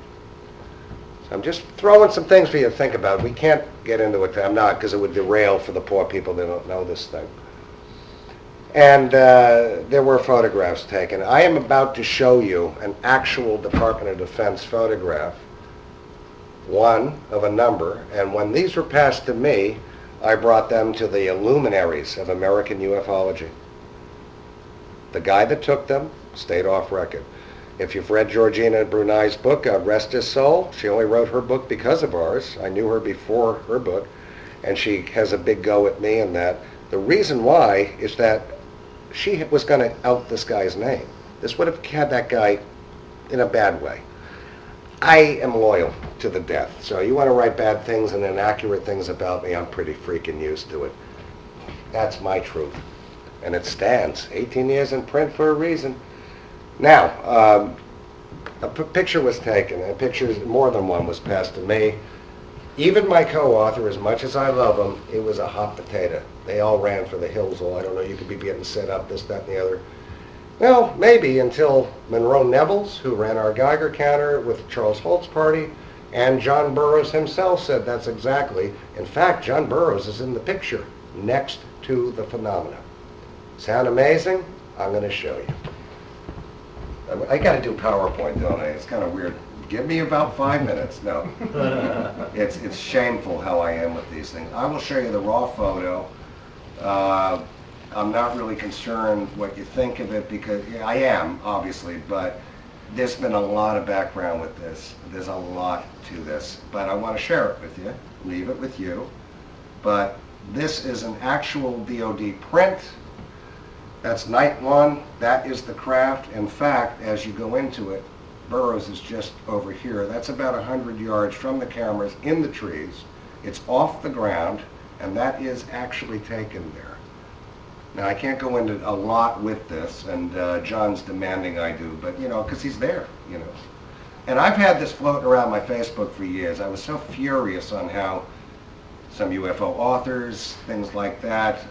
Speaker 2: I'm just throwing some things for you to think about. We can't get into it. I'm not, because it would derail for the poor people that don't know this thing. And there were photographs taken. I am about to show you an actual Department of Defense photograph, one of a number, and when these were passed to me, I brought them to the luminaries of American ufology. The guy that took them stayed off record. If you've read Georgina Brunei's book, Rest His Soul, she only wrote her book because of ours. I knew her before her book, and she has a big go at me in that. The reason why is that she was going to out this guy's name. This would have had that guy in a bad way. I am loyal to the death, so you want to write bad things and inaccurate things about me, I'm pretty freaking used to it. That's my truth, and it stands. 18 years in print for a reason. Now, a picture was taken, a picture, more than one was passed to me. Even my co-author, as much as I love him, it was a hot potato. They all ran for the hills. I don't know, you could be getting set up, this, that, and the other. Well, maybe until Monroe Nevels, who ran our Geiger counter with Charles Holt's party, And John Burroughs himself said that's exactly. In fact, John Burroughs is in the picture next to the phenomena. Sound amazing? I'm going to show you. I got to do PowerPoint, don't I? It's kind of weird. Give me about 5 minutes. No. It's shameful how I am with these things. I will show you the raw photo. I'm not really concerned what you think of it because I am, obviously, but there's been a lot of background with this. There's a lot to this, but I want to share it with you, leave it with you. But this is an actual DOD print. That's night one. That is the craft. In fact, as you go into it, Burroughs is just over here. That's about 100 yards from the cameras in the trees. It's off the ground, and that is actually taken there. Now, I can't go into a lot with this, and John's demanding I do, but, you know, because he's there, you know. And I've had this floating around my Facebook for years. I was so furious on how some UFO authors, things like that,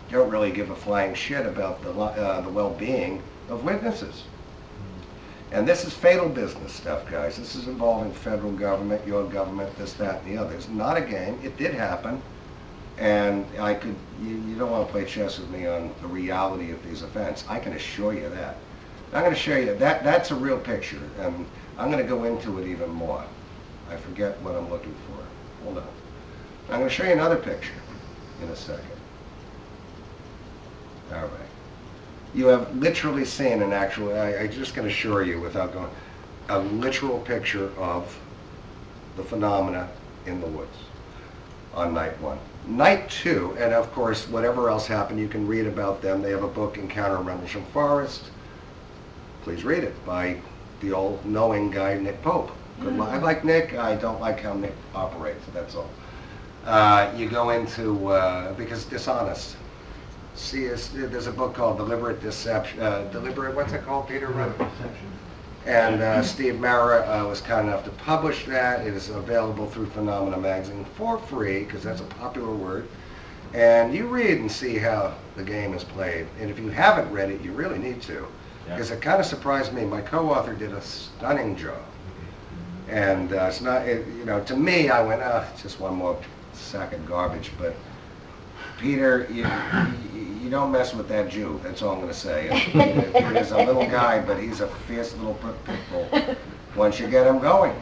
Speaker 2: don't really give a flying shit about the well-being of witnesses. And this is fatal business stuff, guys. This is involving federal government, your government, this, that, and the other. It's not a game. It did happen. And I could, you don't want to play chess with me on the reality of these events. I can assure you that. I'm going to show you that's a real picture, and I'm going to go into it even more. I forget what I'm looking for. Hold on. I'm going to show you another picture in a second. All right. You have literally seen an actual, I just can assure you without going, a literal picture of the phenomena in the woods on night one. Night two, and of course, whatever else happened, you can read about them. They have a book, Encounter in Rendlesham Forest. Please read it by the old knowing guy, Nick Pope. Good luck. I like Nick. I don't like how Nick operates, that's all. You go into, because dishonest. See, there's a book called Deliberate Deception, what's it called, Peter?
Speaker 6: Deception.
Speaker 2: And Steve Mara was kind enough to publish that. It is available through Phenomena Magazine for free, because that's a popular word. And you read and see how the game is played. And if you haven't read it, you really need to. Because it kind of surprised me. My co-author did a stunning job. And it's not, you know, to me, I went, it's just one more sack of garbage. But Peter, you don't mess with that Jew. That's all I'm going to say. Peter's a little guy, but he's a fierce little pit bull once you get him going.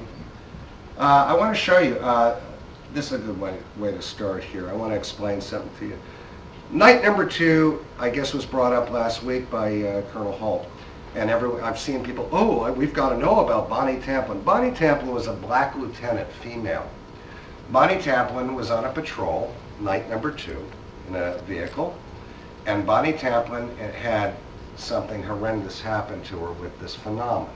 Speaker 2: I want to show you, this is a good way to start here. I want to explain something to you. Night number two, I guess, was brought up last week by Colonel Holt. And I've seen people, we've got to know about Bonnie Tamplin. Bonnie Tamplin was a black lieutenant, female. Bonnie Tamplin was on a patrol, night number two, in a vehicle. And Bonnie Tamplin had something horrendous happen to her with this phenomena.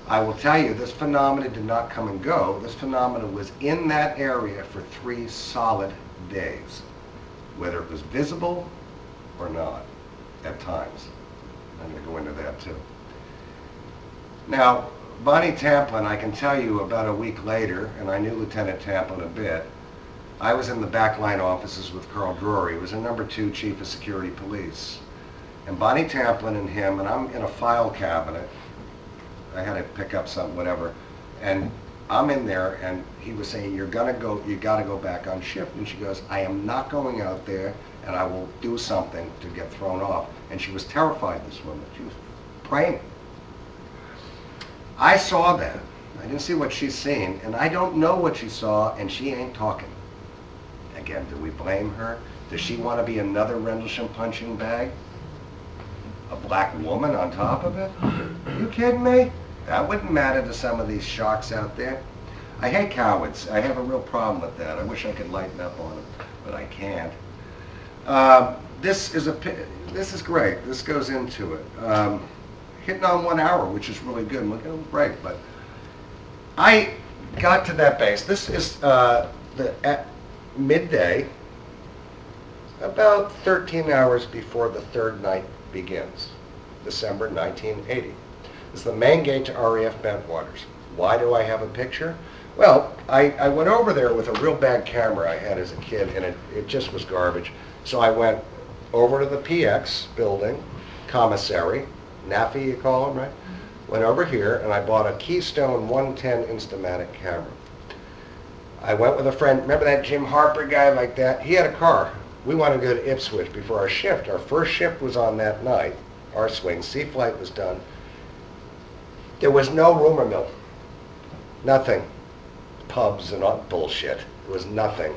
Speaker 2: I will tell you, this phenomena did not come and go. This phenomena was in that area for 3 solid days, whether it was visible or not at times. I'm going to go into that too. Now, Bonnie Tamplin, I can tell you about a week later, and I knew Lieutenant Tamplin a bit. I was in the backline offices with Carl Drury, who was a number 2 chief of security police. And Bonnie Tamplin and him, and I'm in a file cabinet. I had to pick up something, whatever. And I'm in there, and he was saying, you got to go back on shift. And she goes, I am not going out there, and I will do something to get thrown off. And she was terrified, this woman. She was praying. I saw that. I didn't see what she's seen, and I don't know what she saw, and she ain't talking. Again, do we blame her? Does she want to be another Rendlesham punching bag? A black woman on top of it? Are you kidding me? That wouldn't matter to some of these sharks out there. I hate cowards. I have a real problem with that. I wish I could lighten up on them, but I can't. This is great. This goes into it. Hitting on 1 hour, which is really good. Look, it was great, but I got to that base. This is at midday, about 13 hours before the third night begins, December 1980. It's the main gate to RAF Bentwaters. Why do I have a picture? Well, I went over there with a real bad camera I had as a kid, and it just was garbage. So I went over to the PX building, commissary, NAFI you call them, right? went over here and I bought a Keystone 110 Instamatic camera. I went with a friend, remember that Jim Harper guy like that? He had a car. We wanted to go to Ipswich before our shift. Our first shift was on that night, our swing. Sea flight was done. There was no rumor mill. Nothing. Pubs and all bullshit. There was nothing.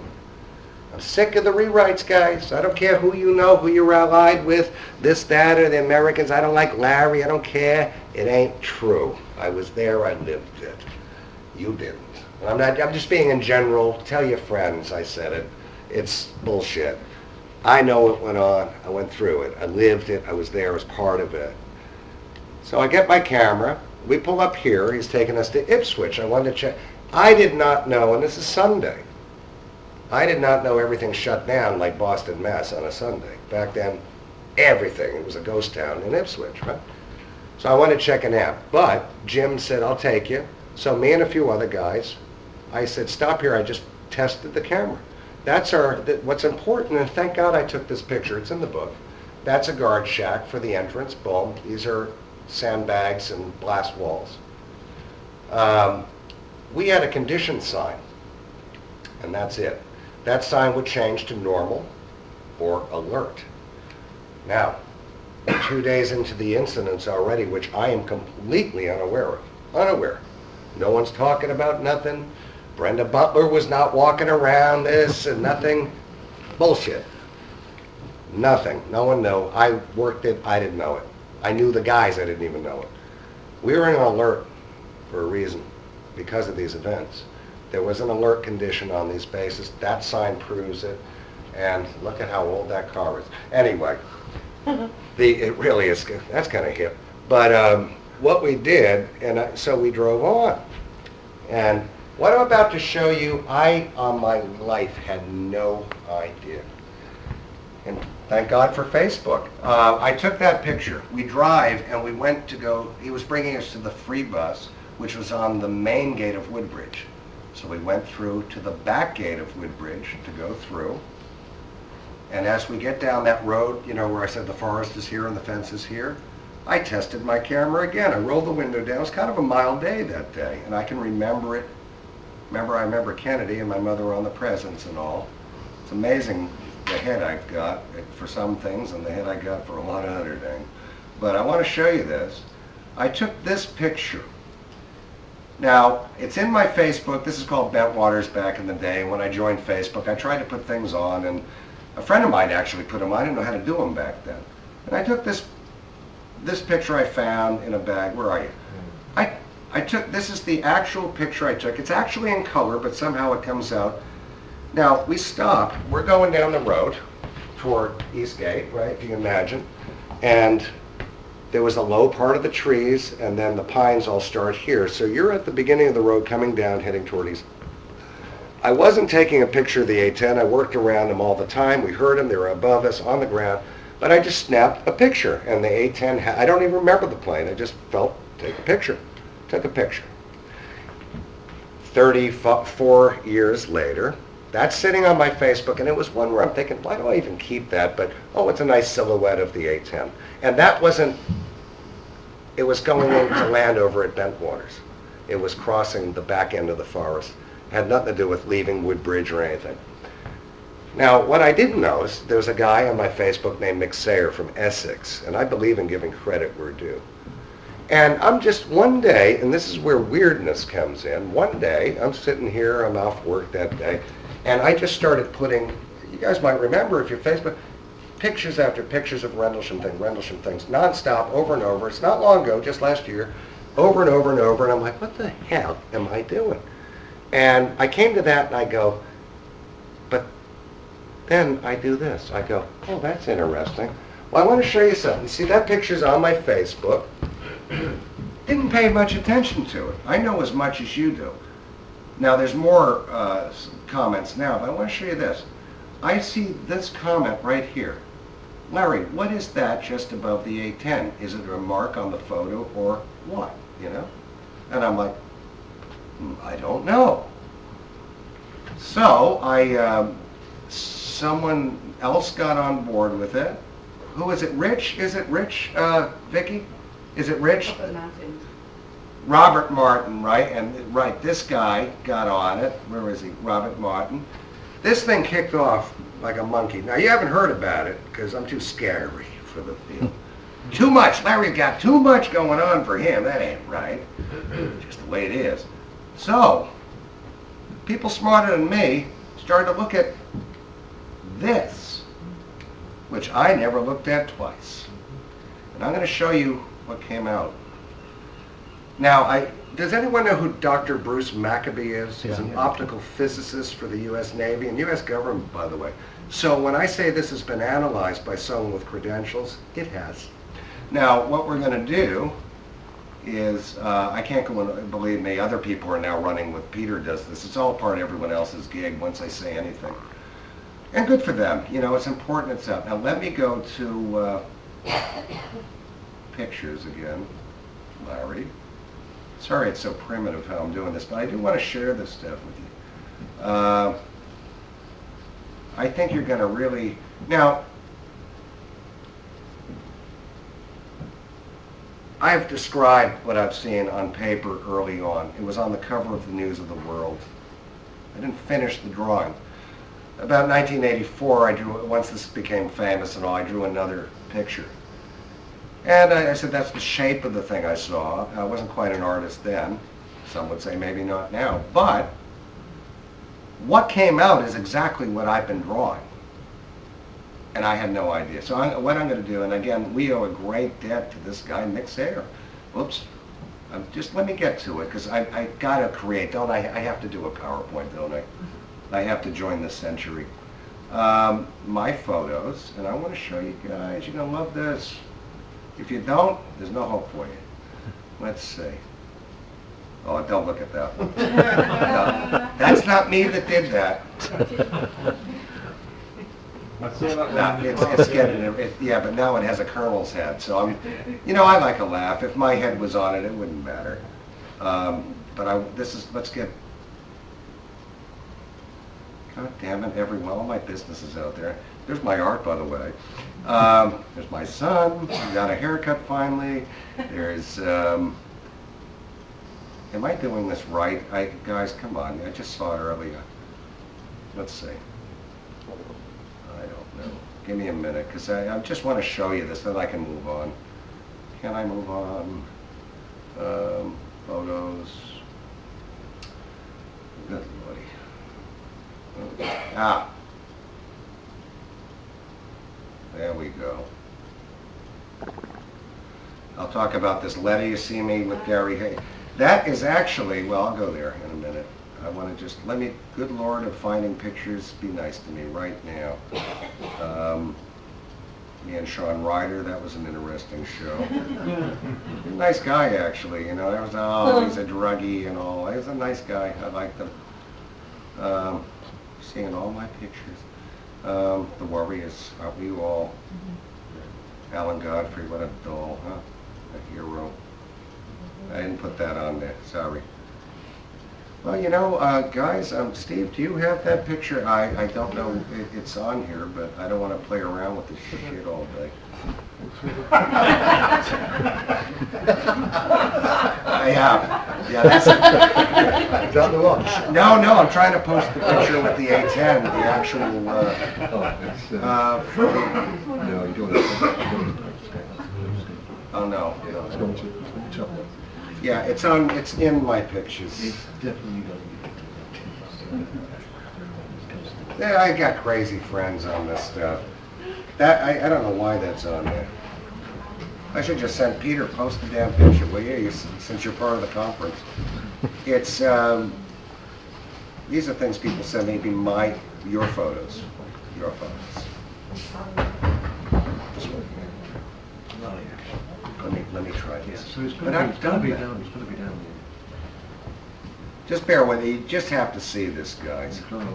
Speaker 2: I'm sick of the rewrites, guys. I don't care who you know, who you're allied with, this, that, or the Americans. I don't like Larry. I don't care. It ain't true. I was there. I lived it. You didn't. I'm just being in general. Tell your friends I said it. It's bullshit. I know what went on. I went through it. I lived it. I was there. I was part of it. So I get my camera. We pull up here. He's taking us to Ipswich. I wanted to check. I did not know, and this is Sunday, I did not know everything shut down like Boston, Mass. On a Sunday. Back then, everything. It was a ghost town in Ipswich, right? So I wanted to check an app. But Jim said, I'll take you. So me and a few other guys, I said, stop here. I just tested the camera. That's what's important, and thank God I took this picture. It's in the book. That's a guard shack for the entrance. Boom. These are sandbags and blast walls. We had a condition sign, and that's it. That sign would change to normal or alert. Now, 2 days into the incidents already, which I am completely unaware of. Unaware. No one's talking about nothing. Brenda Butler was not walking around this and nothing. Bullshit. Nothing. No one knew. I worked it. I didn't know it. I knew the guys. I didn't even know it. We were in an alert for a reason because of these events. There was an alert condition on these bases. That sign proves it. And look at how old that car is. Anyway, it really is. That's kind of hip. But what we did, and so we drove on. And what I'm about to show you, I, on my life, had no idea. And thank God for Facebook. I took that picture. We drive, and we went to go, he was bringing us to the free bus, which was on the main gate of Woodbridge. So we went through to the back gate of Woodbridge to go through. And as we get down that road, you know, where I said the forest is here and the fence is here, I tested my camera again. I rolled the window down. It was kind of a mild day that day, and I can remember it. I remember Kennedy and my mother on the presents and all. It's amazing the head I've got for some things and the head I got for a lot of other things. But I want to show you this. I took this picture. Now, it's in my Facebook. This is called Bent Waters back in the day. When I joined Facebook, I tried to put things on, and a friend of mine actually put them on. I didn't know how to do them back then. And I took this picture I found in a bag. Where are you? I took, this is the actual picture I took. It's actually in color, but somehow it comes out. Now, we stop. We're going down the road toward Eastgate, right, if you can imagine. And there was a low part of the trees, and then the pines all start here. So you're at the beginning of the road coming down, heading toward East. I wasn't taking a picture of the A-10. I worked around them all the time. We heard them. They were above us on the ground. But I just snapped a picture, and the A-10, I don't even remember the plane. I just felt, take a picture. Took a picture. 34 years later, that's sitting on my Facebook, and it was one where I'm thinking, why do I even keep that? But, oh, it's a nice silhouette of the A-10. And that wasn't, it was going into land over at Bent Waters. It was crossing the back end of the forest. It had nothing to do with leaving Woodbridge or anything. Now, what I didn't notice, there's a guy on my Facebook named Mick Sayer from Essex, and I believe in giving credit where due. And I'm just one day, and this is where weirdness comes in, one day, I'm sitting here, I'm off work that day, and I just started putting, you guys might remember if you're Facebook, pictures after pictures of Rendlesham things, nonstop, over and over. It's not long ago, just last year, over and over and over, and I'm like, what the hell am I doing? And I came to that and I go, but then I do this. I go, oh, that's interesting. Well, I want to show you something. See, that picture's on my Facebook. Didn't pay much attention to it. I know as much as you do. Now, there's more comments now, but I want to show you this. I see this comment right here. Larry, what is that just above the A10? Is it a remark on the photo or what, you know? And I'm like, I don't know. So someone else got on board with it. Who is it? Rich? Is it Rich, Vicky? Is it Rich? Robert Martin, right? And right, this guy got on it. Where is he? Robert Martin. This thing kicked off like a monkey. Now you haven't heard about it because I'm too scary for the field. Too much. Larry's got too much going on for him. That ain't right. Just the way it is. So, people smarter than me started to look at this, which I never looked at twice. And I'm going to show you what came out. Now, does anyone know who Dr. Bruce Maccabee is? He's an optical physicist for the U.S. Navy and U.S. government, by the way. So when I say this has been analyzed by someone with credentials, it has. Now, what we're going to do is, I can't go and believe me, other people are now running with Peter does this. It's all part of everyone else's gig once I say anything. And good for them. You know, it's important it's out. Now, let me go to pictures again, Larry. Sorry it's so primitive how I'm doing this, but I do want to share this stuff with you. I think you're going to really... Now, I've described what I've seen on paper early on. It was on the cover of the News of the World. I didn't finish the drawing. About 1984, I drew, once this became famous and all, I drew another picture. And I said, that's the shape of the thing I saw. I wasn't quite an artist then. Some would say maybe not now. But what came out is exactly what I've been drawing. And I had no idea. So what I'm going to do, and again, we owe a great debt to this guy, Nick Sayer. Whoops. Just let me get to it, because I got to create, don't I? I have to do a PowerPoint, don't I? I have to join the century. My photos, and I want to show you guys. You're going to love this. If you don't, there's no hope for you. Let's see. Oh, don't look at that one. No, that's not me that did that. No, it's getting yeah, but now it has a colonel's head. So I'm, you know, I like a laugh. If my head was on it, it wouldn't matter. But let's get. God damn it! All my business is out there. There's my art, by the way. There's my son. He got a haircut finally. There's. Am I doing this right? Guys, come on. I just saw it earlier. Let's see. I don't know. Give me a minute, because I just want to show you this, then I can move on. Can I move on? Photos. Good lordy. Ah. There we go. I'll talk about this letter you see me with Gary Hay. That is actually, well, I'll go there in a minute. I want to just, good Lord of finding pictures, be nice to me right now. Me and Sean Ryder, that was an interesting show. Nice guy, actually, you know. That was, he's a druggie and all. He was a nice guy. I liked him. Seeing all my pictures. The Warriors, aren't we all? Alan Godfrey, what a doll, huh? A hero. I didn't put that on there, sorry. Well, you know, guys, Steve, do you have that picture? I don't know if it's on here, but I don't want to play around with this shit all day. I have. Yeah, that's it.
Speaker 1: Is that the watch?
Speaker 2: No, I'm trying to post the picture with the A10, the actual,
Speaker 1: No, you don't.
Speaker 2: oh no.
Speaker 1: It's going to top.
Speaker 2: Yeah, it's in my pictures.
Speaker 1: It's definitely going to be.
Speaker 2: Yeah, I got crazy friends on this stuff. That I don't know why that's on there. I should just send Peter, post the damn picture, will you, since you're part of the conference. It's, these are things people send me, your photos. Your photos. This one here. Let me try this.
Speaker 1: So it's
Speaker 2: But
Speaker 1: going
Speaker 2: I've
Speaker 1: to
Speaker 2: done
Speaker 1: be
Speaker 2: that.
Speaker 1: down. It's going to be down
Speaker 2: Just bear with me, you just have to see this, guys.
Speaker 1: here.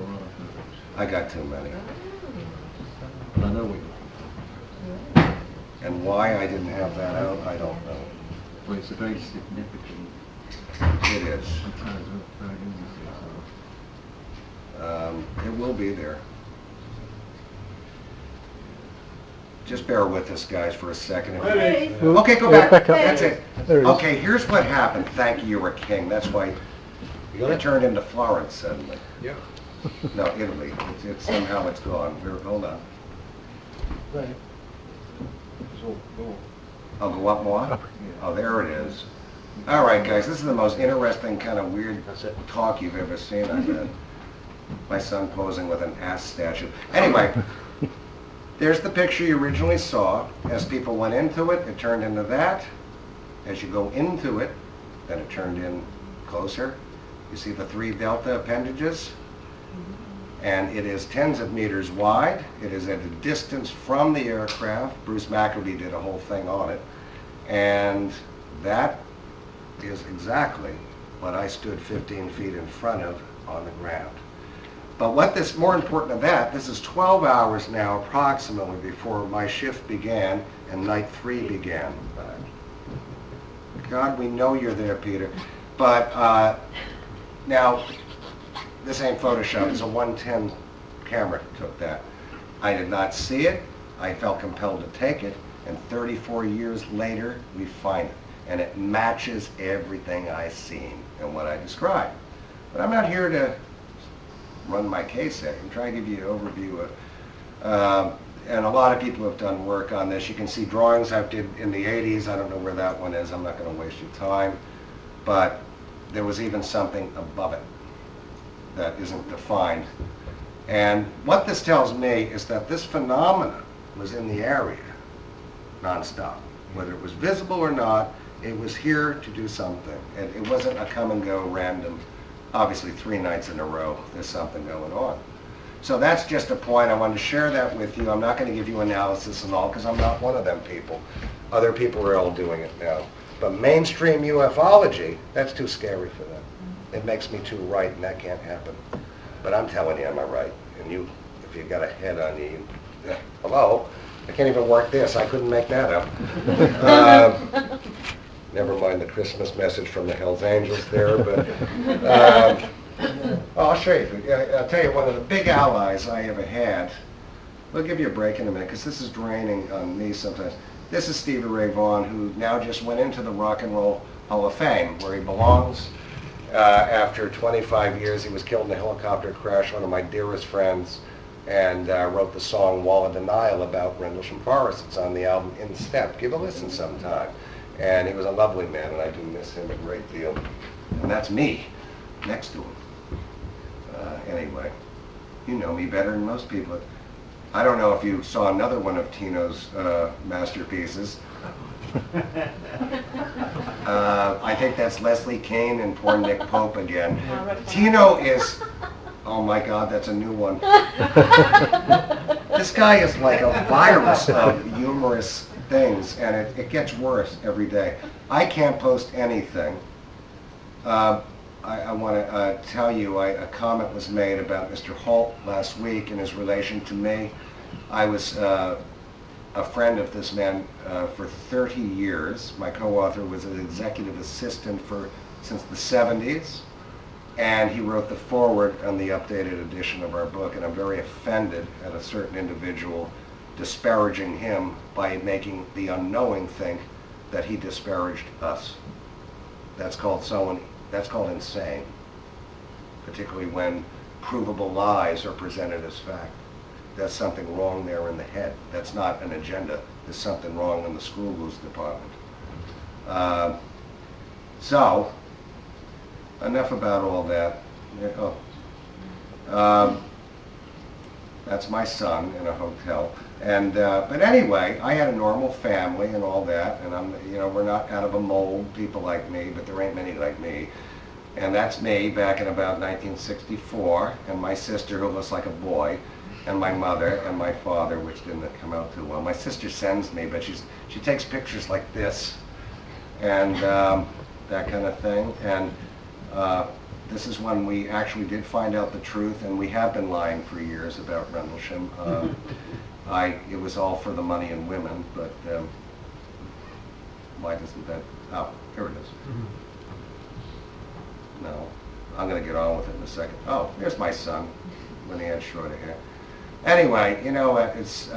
Speaker 2: I got too many.
Speaker 1: But I know we.
Speaker 2: And why I didn't have that out, I don't know.
Speaker 1: Well, it's a very significant.
Speaker 2: It is. It will be there. Just bear with us, guys, for a second.
Speaker 4: Hey.
Speaker 2: Okay, go
Speaker 5: Yeah,
Speaker 2: back.
Speaker 5: back up.
Speaker 2: That's it.
Speaker 5: There it is.
Speaker 2: Okay, here's what happened. Thank you, you were king. That's why it turned into Florence suddenly.
Speaker 1: Yeah.
Speaker 2: No, Italy. Somehow it's gone. Hold on.
Speaker 1: Right. So, go.
Speaker 2: Oh, go up more? Oh, there it is. All right, guys, this is the most interesting kind of weird
Speaker 1: That's it.
Speaker 2: talk you've ever seen, I bet. My son posing with an ass statue. Anyway, there's the picture you originally saw. As people went into it, it turned into that. As you go into it, then it turned in closer. You see the 3 delta appendages? And it is tens of meters wide. It is at a distance from the aircraft. Bruce McAfee did a whole thing on it. And that is exactly what I stood 15 feet in front of on the ground. But what this, more important than that, this is 12 hours now approximately before my shift began and night 3 began. God, we know you're there, Peter. But now, this ain't Photoshop, it's a 110 camera took that. I did not see it, I felt compelled to take it, and 34 years later, we find it. And it matches everything I've seen and what I described. But I'm not here to run my case at you. I'm trying to give you an overview of, and a lot of people have done work on this. You can see drawings I did in the 80s. I don't know where that one is. I'm not going to waste your time. But there was even something above it that isn't defined. And what this tells me is that this phenomenon was in the area nonstop. Whether it was visible or not, it was here to do something. And it wasn't a come and go random, obviously 3 nights in a row, there's something going on. So that's just a point. I wanted to share that with you. I'm not going to give you analysis and all because I'm not one of them people. Other people are all doing it now. But mainstream ufology, that's too scary for them. It makes me too right and that can't happen. But I'm telling you, am I right? And you, if you got a head on you, hello? I can't even work this. I couldn't make that up. Never mind the Christmas message from the Hells Angels there, but I'll show you. I'll tell you, one of the big allies I ever had, we'll give you a break in a minute because this is draining on me sometimes. This is Stevie Ray Vaughan, who now just went into the Rock and Roll Hall of Fame, where he belongs. After 25 years, he was killed in a helicopter crash, one of my dearest friends, and wrote the song Wall of Denial about Rendlesham Forest. It's on the album In Step. Give a listen sometime. And he was a lovely man, and I do miss him a great deal. And that's me, next to him. Anyway, you know me better than most people. I don't know if you saw another one of Tino's masterpieces. I think that's Leslie Kane and poor Nick Pope again. Tino is, oh my God, that's a new one. This guy is like a virus of humorous things, and it gets worse every day. I can't post anything. I want to tell you, a comment was made about Mr. Holt last week in his relation to me. I was a friend of this man for 30 years. My co-author was an executive assistant since the 70s, and he wrote the foreword on the updated edition of our book, and I'm very offended at a certain individual disparaging him by making the unknowing think that he disparaged us. That's called insane, particularly when provable lies are presented as fact. There's something wrong there in the head. That's not an agenda. There's something wrong in the school rules department. So, enough about all that. That's my son in a hotel. And but anyway, I had a normal family and all that, and we're not out of a mold, people like me, but there ain't many like me. And that's me back in about 1964, and my sister who looks like a boy, and my mother and my father, which didn't come out too well. My sister sends me, but she takes pictures like this, and that kind of thing. And this is when we actually did find out the truth, and we have been lying for years about Rendlesham. It was all for the money and women, but why doesn't that? Oh, here it is. No, I'm going to get on with it in a second. Oh, here's my son when he had shorter hair. Anyway, it's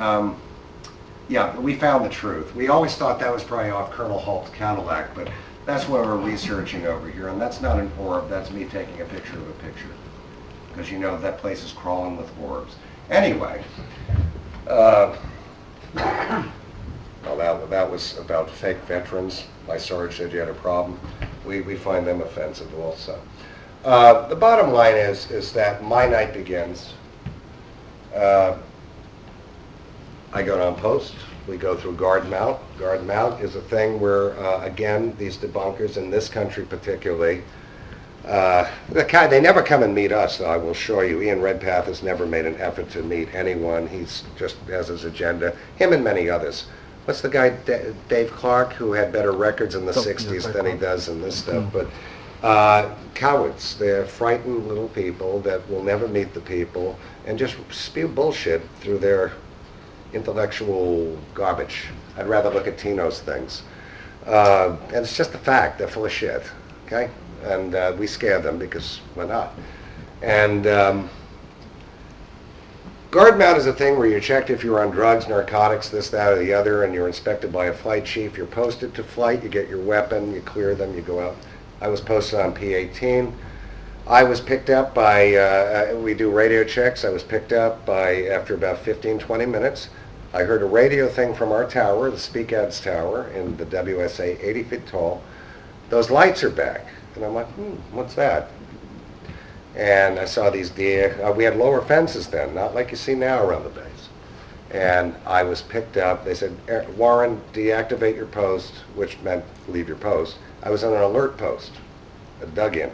Speaker 2: Yeah, we found the truth. We always thought that was probably off Colonel Halt's Cadillac, but that's what we're researching over here, and that's not an orb, that's me taking a picture of a picture. Because you know that place is crawling with orbs. Anyway, well, that was about fake veterans. My Sarge said you had a problem. We find them offensive also. The bottom line is that my night begins. I go down post. We go through guard mount. Guard mount is a thing where, again, these debunkers in this country particularly, they never come and meet us, though, I will show you. Ian Redpath has never made an effort to meet anyone. He's just has his agenda. Him and many others. What's the guy, Dave Clark, who had better records in the 60s than he does in this stuff? But cowards. They're frightened little people that will never meet the people and just spew bullshit through their intellectual garbage. I'd rather look at Tino's things. And it's just a fact. They're full of shit. Okay? And we scare them because we're not. And guard mount is a thing where you're checked if you're on drugs, narcotics, this, that, or the other, and you're inspected by a flight chief. You're posted to flight. You get your weapon. You clear them. You go out. I was posted on P-18. I was picked up by, we do radio checks. I was picked up by, after about 15, 20 minutes. I heard a radio thing from our tower, the Speak Ads Tower in the WSA, 80 feet tall. Those lights are back. And I'm like, what's that? And I saw these deer. We had lower fences then, not like you see now around the base. And I was picked up. They said, Warren, deactivate your post, which meant leave your post. I was on an alert post, a dug-in.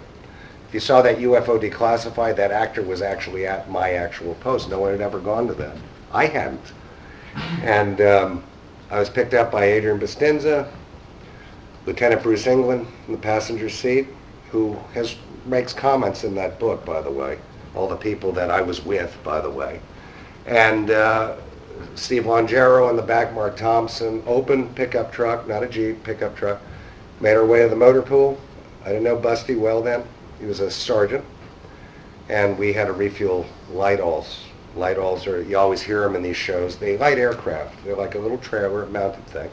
Speaker 2: If you saw that UFO declassified, that actor was actually at my actual post. No one had ever gone to that. I hadn't. And I was picked up by Adrian Bustinza, Lieutenant Bruce England in the passenger seat, who makes comments in that book, by the way. All the people that I was with, by the way. And Steve Longero in the back, Mark Thompson, open pickup truck, not a Jeep, pickup truck. Made our way to the motor pool. I didn't know Busty well then. He was a sergeant. And we had to refuel light alls. Light alls are, you always hear them in these shows. They light aircraft. They're like a little trailer mounted thing.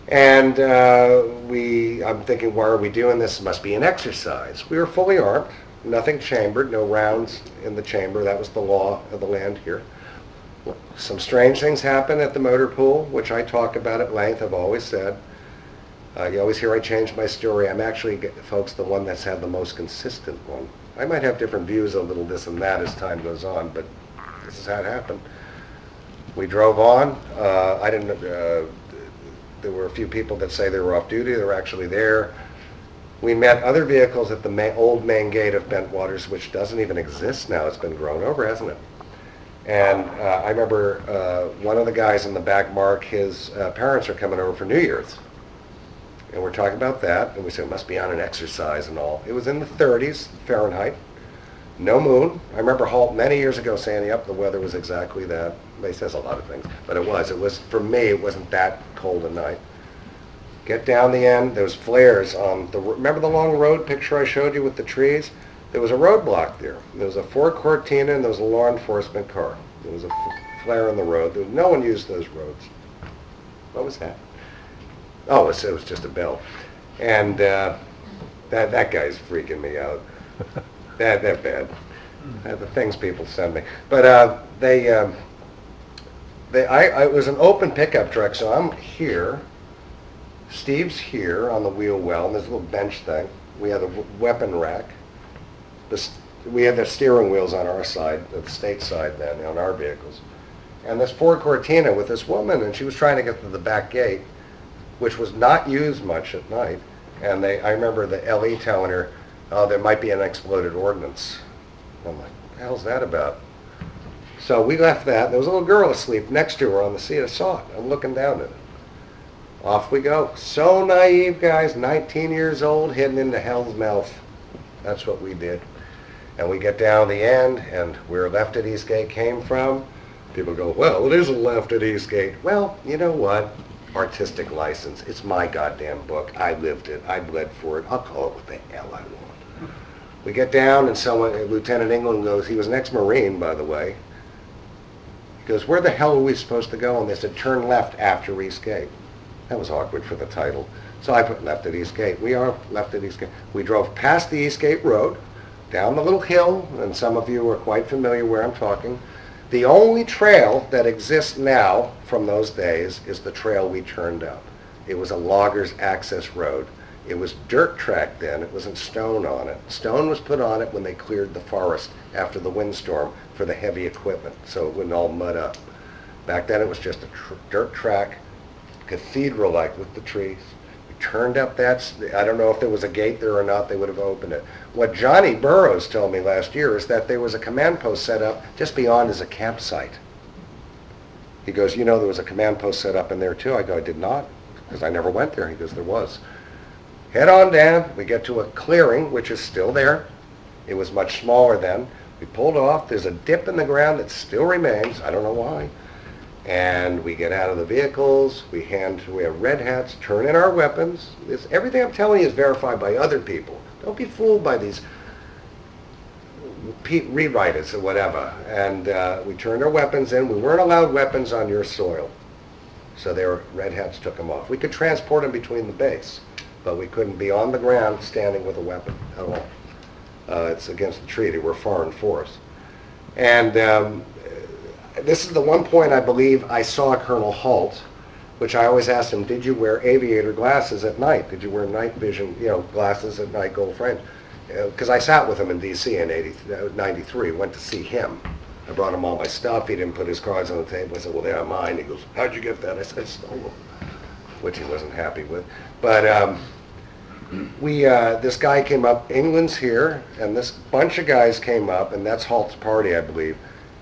Speaker 2: And I'm thinking, why are we doing this? It must be an exercise. We were fully armed, nothing chambered, no rounds in the chamber. That was the law of the land here. Some strange things happened at the motor pool, which I talk about at length, I've always said. You always hear I change my story. I'm actually, folks, the one that's had the most consistent one. I might have different views a little this and that as time goes on, but this is how it happened. We drove on. I didn't. There were a few people that say they were off duty. They were actually there. We met other vehicles at the old main gate of Bentwaters, which doesn't even exist now. It's been grown over, hasn't it? And I remember one of the guys in the back, Mark, his parents are coming over for New Year's. And we're talking about that, and we said it must be on an exercise and all. It was in the 30s Fahrenheit, no moon. I remember Halt many years ago saying, yep, the weather was exactly that. He says a lot of things, but it was, for me, it wasn't that cold a night. Get down the end, there was flares on the, remember the long road picture I showed you with the trees? There was a roadblock there. There was a Ford Cortina and there was a law enforcement car. There was a flare on the road. No one used those roads. What was that? Oh, it was just a bell. And that guy's freaking me out. They're bad. The things people send me. But it was an open pickup truck, so I'm here. Steve's here on the wheel well, and there's a little bench thing. We had a weapon rack. We had the steering wheels on our side, the state side then, on our vehicles. And this Ford Cortina with this woman, and she was trying to get to the back gate, which was not used much at night. And I remember the LE telling her, oh, there might be an exploded ordnance. I'm like, what the hell's that about? So we left that. There was a little girl asleep next to her on the seat. I saw it. I'm looking down at it. Off we go. So naive, guys, 19 years old, heading into hell's mouth. That's what we did. And we get down the end, and where Left at Eastgate came from, people go, well, it isn't Left at Eastgate. Well, you know what? Artistic license. It's my goddamn book. I lived it. I bled for it. I'll call it what the hell I want. We get down, and Lieutenant England goes, he was an ex-Marine, by the way. He goes, where the hell are we supposed to go? And they said, turn left after Eastgate. That was awkward for the title. So I put left at Eastgate. We are left at Eastgate. We drove past the Eastgate Road, down the little hill, and some of you are quite familiar where I'm talking. The only trail that exists now from those days is the trail we turned up. It was a loggers access road. It was dirt track then. It wasn't stone on it. Stone was put on it when they cleared the forest after the windstorm for the heavy equipment, so it wouldn't all mud up. Back then it was just a dirt track, cathedral-like with the trees. We turned up that, I don't know if there was a gate there or not, they would have opened it. What Johnny Burroughs told me last year is that there was a command post set up just beyond as a campsite. He goes, you know there was a command post set up in there too? I go, I did not, because I never went there. He goes, there was. Head on down, we get to a clearing, which is still there. It was much smaller then. We pulled off, there's a dip in the ground that still remains, I don't know why. And we get out of the vehicles, we have red hats, turn in our weapons. Everything I'm telling you is verified by other people. Don't be fooled by these rewriters or whatever. And we turned our weapons in. We weren't allowed weapons on your soil. So their red hats took them off. We could transport them between the base, but we couldn't be on the ground standing with a weapon at all. It's against the treaty. We're foreign force. And this is the one point I believe I saw Colonel Halt, which I always asked him, did you wear aviator glasses at night? Did you wear night vision, glasses at night, gold frames? Because I sat with him in D.C. in 93, went to see him. I brought him all my stuff. He didn't put his cards on the table. I said, well, they're mine. He goes, how'd you get that? I said, I stole them, which he wasn't happy with. But this guy came up, England's here, and this bunch of guys came up, and that's Halt's party, I believe.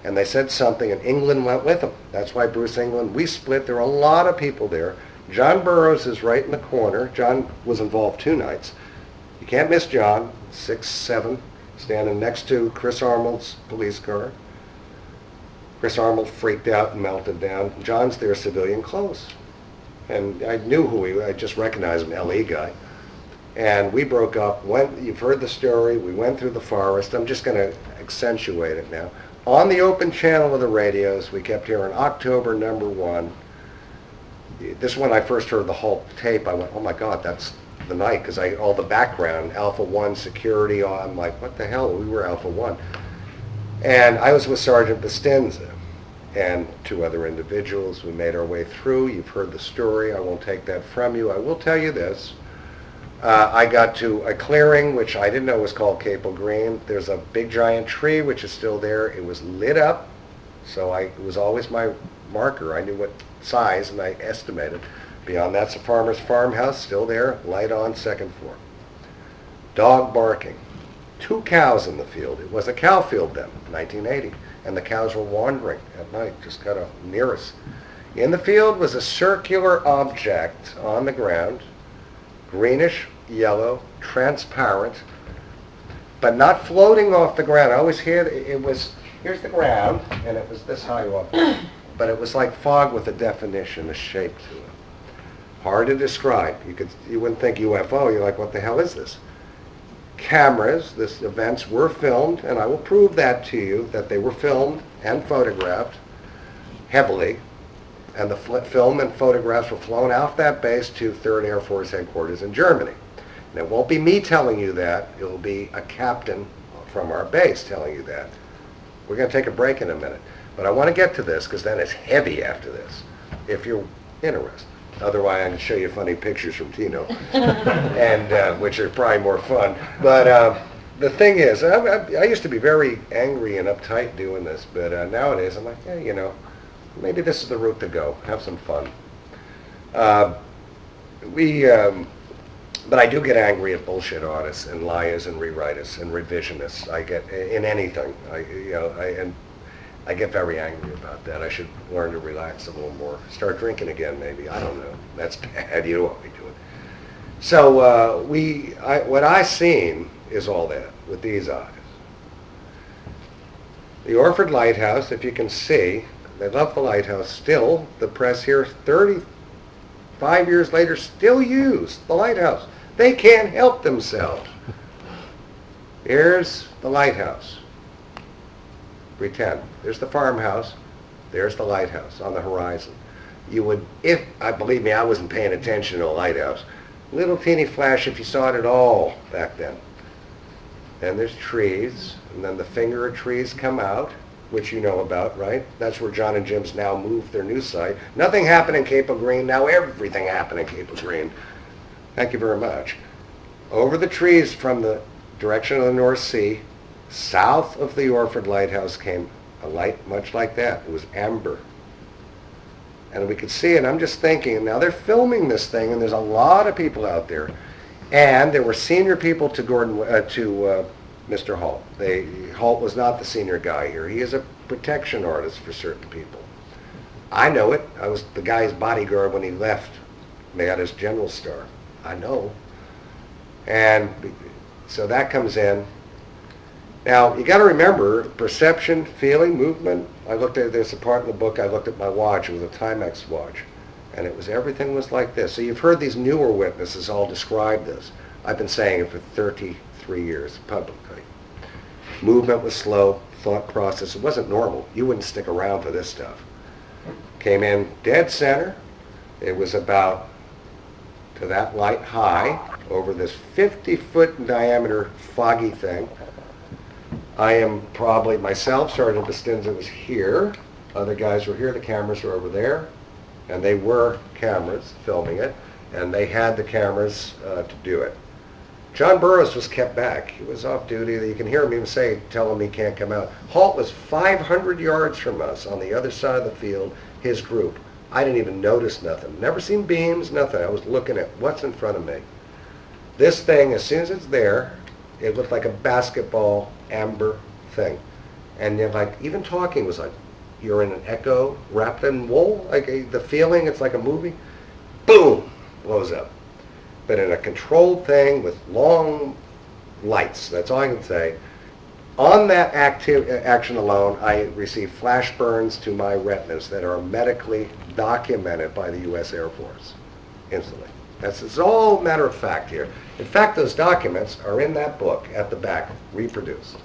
Speaker 2: And they said something, and England went with them. That's why Bruce England, we split. There were a lot of people there. John Burroughs is right in the corner. John was involved 2 nights. You can't miss John, 6'7", standing next to Chris Arnold's police car. Chris Arnold freaked out and melted down. John's there, civilian clothes. And I knew who he was. I just recognized him, LE guy. And we broke up. You've heard the story. We went through the forest. I'm just going to accentuate it now. On the open channel of the radios, we kept hearing October #1. This is when I first heard the Halt tape. I went, oh my God, that's the night, because all the background, Alpha 1 security, I'm like, what the hell? We were Alpha 1. And I was with Sergeant Bustinza and 2 other individuals. We made our way through. You've heard the story. I won't take that from you. I will tell you this. I got to a clearing, which I didn't know was called Capel Green. There's a big giant tree, which is still there. It was lit up, so it was always my marker. I knew what size, and I estimated. Beyond that's a farmer's farmhouse, still there, light on, 2nd floor. Dog barking. 2 cows in the field. It was a cow field then, 1980, and the cows were wandering at night, just kind of near us. In the field was a circular object on the ground, greenish, yellow, transparent, but not floating off the ground. I always hear it was, here's the ground, and it was this high up, but it was like fog with a definition, a shape to it. Hard to describe. You wouldn't think UFO. You're like, what the hell is this? Cameras, this events were filmed, and I will prove that to you, that they were filmed and photographed heavily. And the film and photographs were flown off that base to 3rd Air Force Headquarters in Germany. And it won't be me telling you that. It will be a captain from our base telling you that. We're going to take a break in a minute. But I want to get to this, because then it's heavy after this, if you're interested. Otherwise, I can show you funny pictures from Tino, and which are probably more fun. But the thing is, I used to be very angry and uptight doing this, but nowadays I'm like, yeah, maybe this is the route to go. Have some fun. But I do get angry at bullshit artists and liars and rewriters and revisionists. I get in anything. I get very angry about that. I should learn to relax a little more. Start drinking again, maybe. I don't know. That's bad. You don't want me doing. So what I seen is all that with these eyes. The Orford Lighthouse, if you can see, they love the lighthouse still. The press here, 35 years later, still use the lighthouse. They can't help themselves. Here's the lighthouse. Pretend. There's the farmhouse. There's the lighthouse on the horizon. You would, believe me, I wasn't paying attention to a lighthouse. Little teeny flash if you saw it at all back then. Then there's trees, and then the finger of trees come out, which you know about, right? That's where John and Jim's now moved their new site. Nothing happened in Cape of Green. Now everything happened in Cape of Green. Thank you very much. Over the trees from the direction of the North Sea, south of the Orford Lighthouse came a light much like that. It was amber. And we could see it. I'm just thinking, now they're filming this thing, and there's a lot of people out there. And there were senior people to Mr. Holt. Holt was not the senior guy here. He is a protection artist for certain people. I know it. I was the guy's bodyguard when he left. They got his general star. I know. And so that comes in. Now, you got to remember, perception, feeling, movement. I looked at this part in the book. I looked at my watch. It was a Timex watch. And everything was like this. So you've heard these newer witnesses all describe this. I've been saying it for 33 years publicly. Movement was slow, thought process. It wasn't normal. You wouldn't stick around for this stuff. Came in dead center. It was about to that light high over this 50-foot in diameter foggy thing. I am probably myself, Sergeant Bastinza was here. Other guys were here. The cameras were over there. And they were cameras filming it. And they had the cameras to do it. John Burroughs was kept back. He was off duty. You can hear him even tell him he can't come out. Holt was 500 yards from us on the other side of the field, his group. I didn't even notice nothing. Never seen beams, nothing. I was looking at what's in front of me. This thing, as soon as it's there, it looked like a basketball amber thing. And then, like, even talking was like, you're in an echo wrapped in wool. Like the feeling, it's like a movie. Boom! Blows up. But in a controlled thing with long lights. That's all I can say. On that action alone, I received flash burns to my retinas that are medically documented by the U.S. Air Force instantly. It's all matter of fact here. In fact, those documents are in that book at the back, reproduced.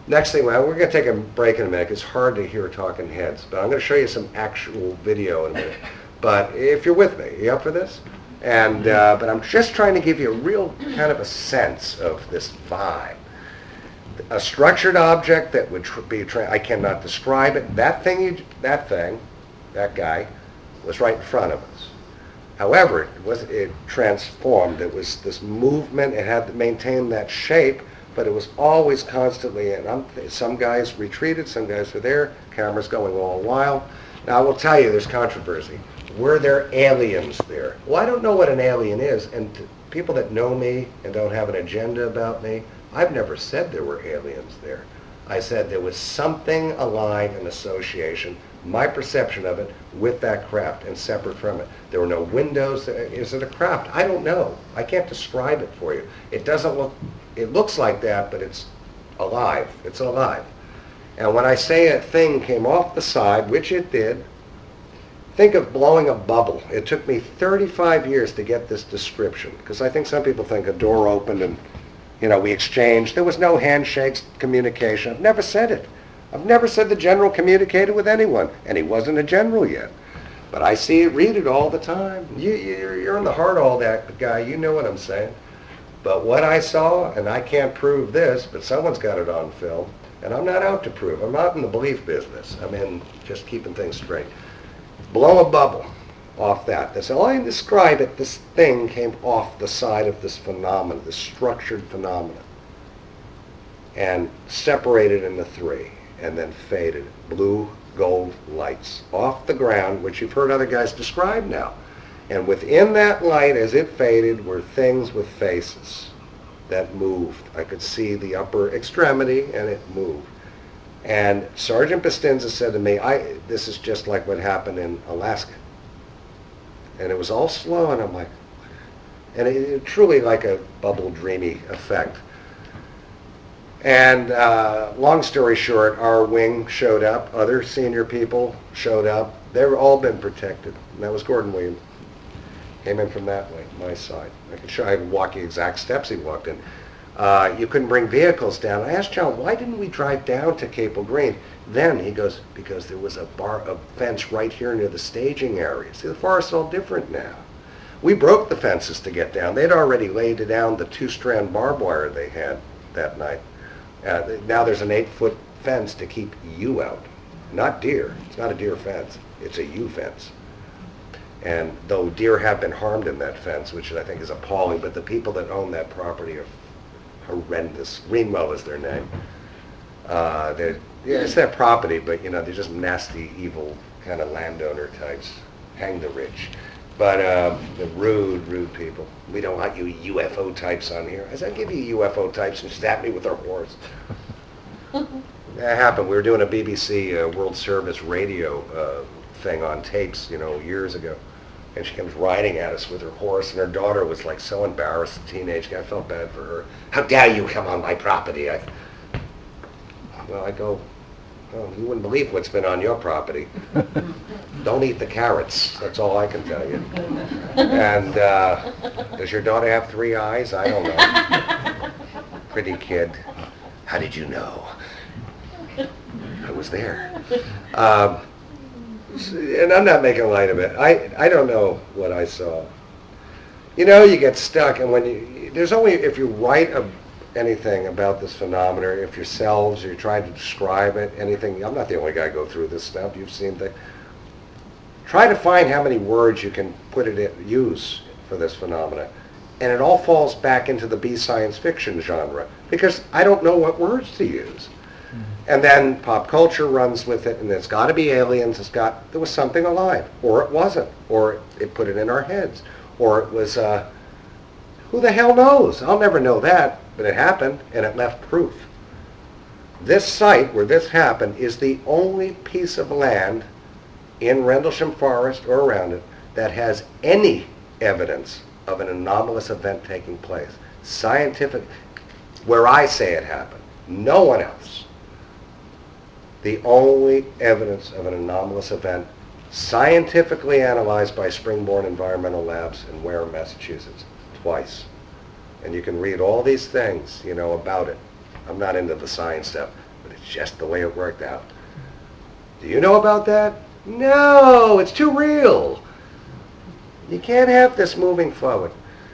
Speaker 2: Next thing, well, we're going to take a break in a minute. It's hard to hear talking heads, but I'm going to show you some actual video in a minute. But if you're with me, you up for this? And but I'm just trying to give you a real kind of a sense of this vibe. A structured object that would I cannot describe it. That guy, was right in front of us. However, it transformed. It was this movement. It had to maintain that shape, but it was always constantly. And some guys retreated, some guys were there. Cameras going all the while. Now I will tell you, there's controversy. Were there aliens there? Well, I don't know what an alien is, and people that know me and don't have an agenda about me, I've never said there were aliens there. I said there was something alive in association, my perception of it, with that craft and separate from it. There were no windows. Is it a craft? I don't know. I can't describe it for you. It doesn't look, it looks like that, but it's alive. It's alive. And when I say a thing came off the side, which it did, think of blowing a bubble. It took me 35 years to get this description, because I think some people think a door opened and, we exchanged. There was no handshakes, communication. I've never said it. I've never said the general communicated with anyone, and he wasn't a general yet. But I see it, read it all the time. You're in the heart of all that, guy. You know what I'm saying. But what I saw, and I can't prove this, but someone's got it on film, and I'm not out to prove. I'm not in the belief business. I'm in just keeping things straight. Blow a bubble off that. That's all I can describe it. This thing came off the side of this phenomenon, this structured phenomenon, and separated into three, and then faded. Blue, gold lights off the ground, which you've heard other guys describe now. And within that light, as it faded, were things with faces that moved. I could see the upper extremity, and it moved. And Sergeant Bastinza said to me, this is just like what happened in Alaska. And it was all slow, and I'm like, and it truly like a bubble dreamy effect. And long story short, our wing showed up. Other senior people showed up. They've all been protected. And that was Gordon Williams. Came in from that way, my side. I can walk you exact steps he walked in. You couldn't bring vehicles down. I asked John, why didn't we drive down to Cape Green? Then he goes, because there was a fence right here near the staging area. See, the forest's all different now. We broke the fences to get down. They'd already laid down the 2-strand barbed wire they had that night. Now there's an 8-foot fence to keep you out. Not deer. It's not a deer fence. It's a you fence. And though deer have been harmed in that fence, which I think is appalling, but the people that own that property are horrendous. Greenwell is their name. It's their property, but they're just nasty, evil kind of landowner types. Hang the rich. But the rude people. We don't want you UFO types on here. I said, I'll give you UFO types and stab me with our horse. That happened. We were doing a BBC World Service radio thing on tapes, years ago. And she comes riding at us with her horse, and her daughter was like so embarrassed, a teenage guy. I felt bad for her. How dare you come on my property? I go, oh, you wouldn't believe what's been on your property. Don't eat the carrots. That's all I can tell you. And does your daughter have 3 eyes? I don't know. Pretty kid. How did you know? I was there. And I'm not making light of it. I don't know what I saw. You get stuck, and there's only, if you write anything about this phenomenon, if yourselves, or you're trying to describe it, anything, I'm not the only guy go through this stuff, you've seen things. Try to find how many words you can use for this phenomenon. And it all falls back into the B-science fiction genre, because I don't know what words to use. And then pop culture runs with it, and it's got to be aliens, there was something alive, or it wasn't, or it put it in our heads, or it was, who the hell knows? I'll never know that, but it happened, and it left proof. This site where this happened is the only piece of land in Rendlesham Forest or around it that has any evidence of an anomalous event taking place. Scientific, where I say it happened, no one else. The only evidence of an anomalous event scientifically analyzed by Springborn Environmental Labs in Wareham, Massachusetts, twice. And you can read all these things, about it. I'm not into the science stuff, but it's just the way it worked out. Do you know about that? No, it's too real. You can't have this moving forward.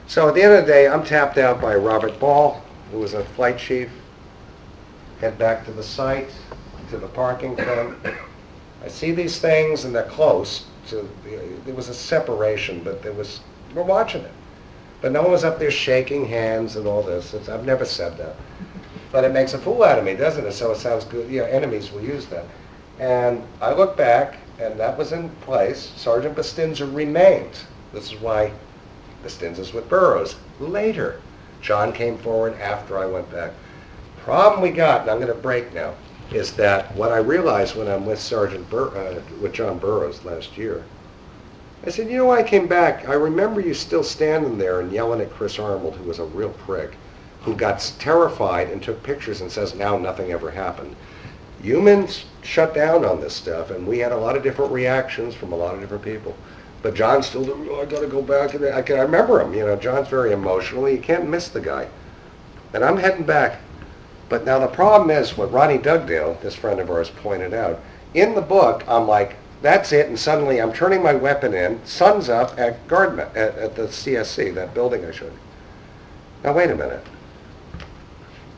Speaker 2: So at the end of the day, I'm tapped out by Robert Ball, who was a flight chief. Head back to the site, to the parking front. I see these things, and they're close. There was a separation, but we're watching it. But no one was up there shaking hands and all this. I've never said that. But it makes a fool out of me, doesn't it? So it sounds good. Enemies will use that. And I look back, and that was in place. Sergeant Bastinza remained. This is why Bastinza's with Burroughs. Later, John came forward after I went back. Problem we got, and I'm going to break now, is that what I realized when I'm with with John Burroughs last year, I said, I came back, I remember you still standing there and yelling at Chris Arnold, who was a real prick, who got terrified and took pictures and says, now nothing ever happened. Humans shut down on this stuff, and we had a lot of different reactions from a lot of different people. But John still, I got to go back. And I remember him, John's very emotional. You can't miss the guy. And I'm heading back. But now the problem is what Ronnie Dugdale, this friend of ours, pointed out. In the book, I'm like, that's it, and suddenly I'm turning my weapon in, sun's up at at the CSC, that building I showed you. Now wait a minute.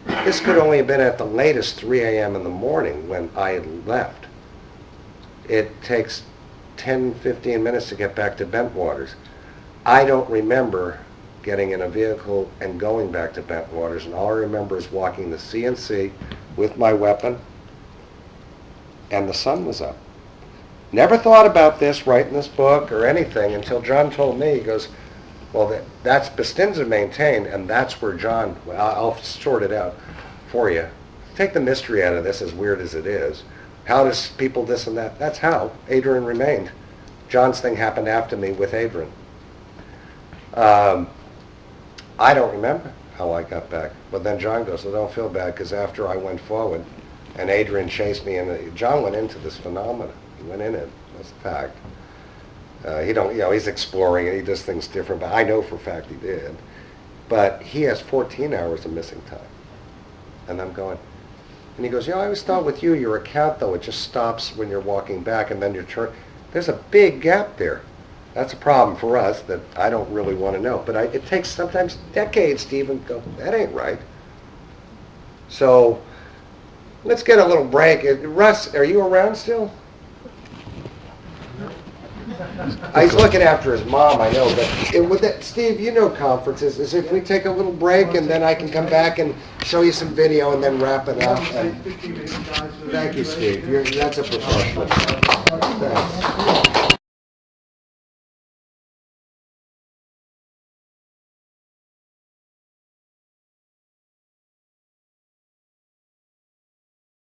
Speaker 2: This could only have been at the latest 3 a.m. in the morning when I had left. It takes 10, 15 minutes to get back to Bentwaters. I don't remember getting in a vehicle and going back to Bentwaters, and all I remember is walking the CNC with my weapon, and the sun was up. Never thought about this, writing this book or anything, until John told me. He goes, well, that's Bastinza maintained, and that's where John, I'll sort it out for you. Take the mystery out of this, as weird as it is. How does people this and that? That's how Adrian remained. John's thing happened after me with Adrian. I don't remember how I got back. But then John goes, well, don't feel bad, because after I went forward and Adrian chased me, and John went into this phenomenon. He went in it. That's a fact. He's exploring it. He does things different, but I know for a fact he did. But he has 14 hours of missing time. And I'm going, And he goes, I always thought with you, your account, though, it just stops when you're walking back and then you turn. There's a big gap there. That's a problem for us that I don't really want to know. But it takes sometimes decades to even go, that ain't right. So let's get a little break. Russ, are you around still? He's looking after his mom, I know. But with that, Steve, you know conferences. Is if we take a little break and then I can come back and show you some video and then wrap it up. Thank you, Steve. That's a professional. Thanks.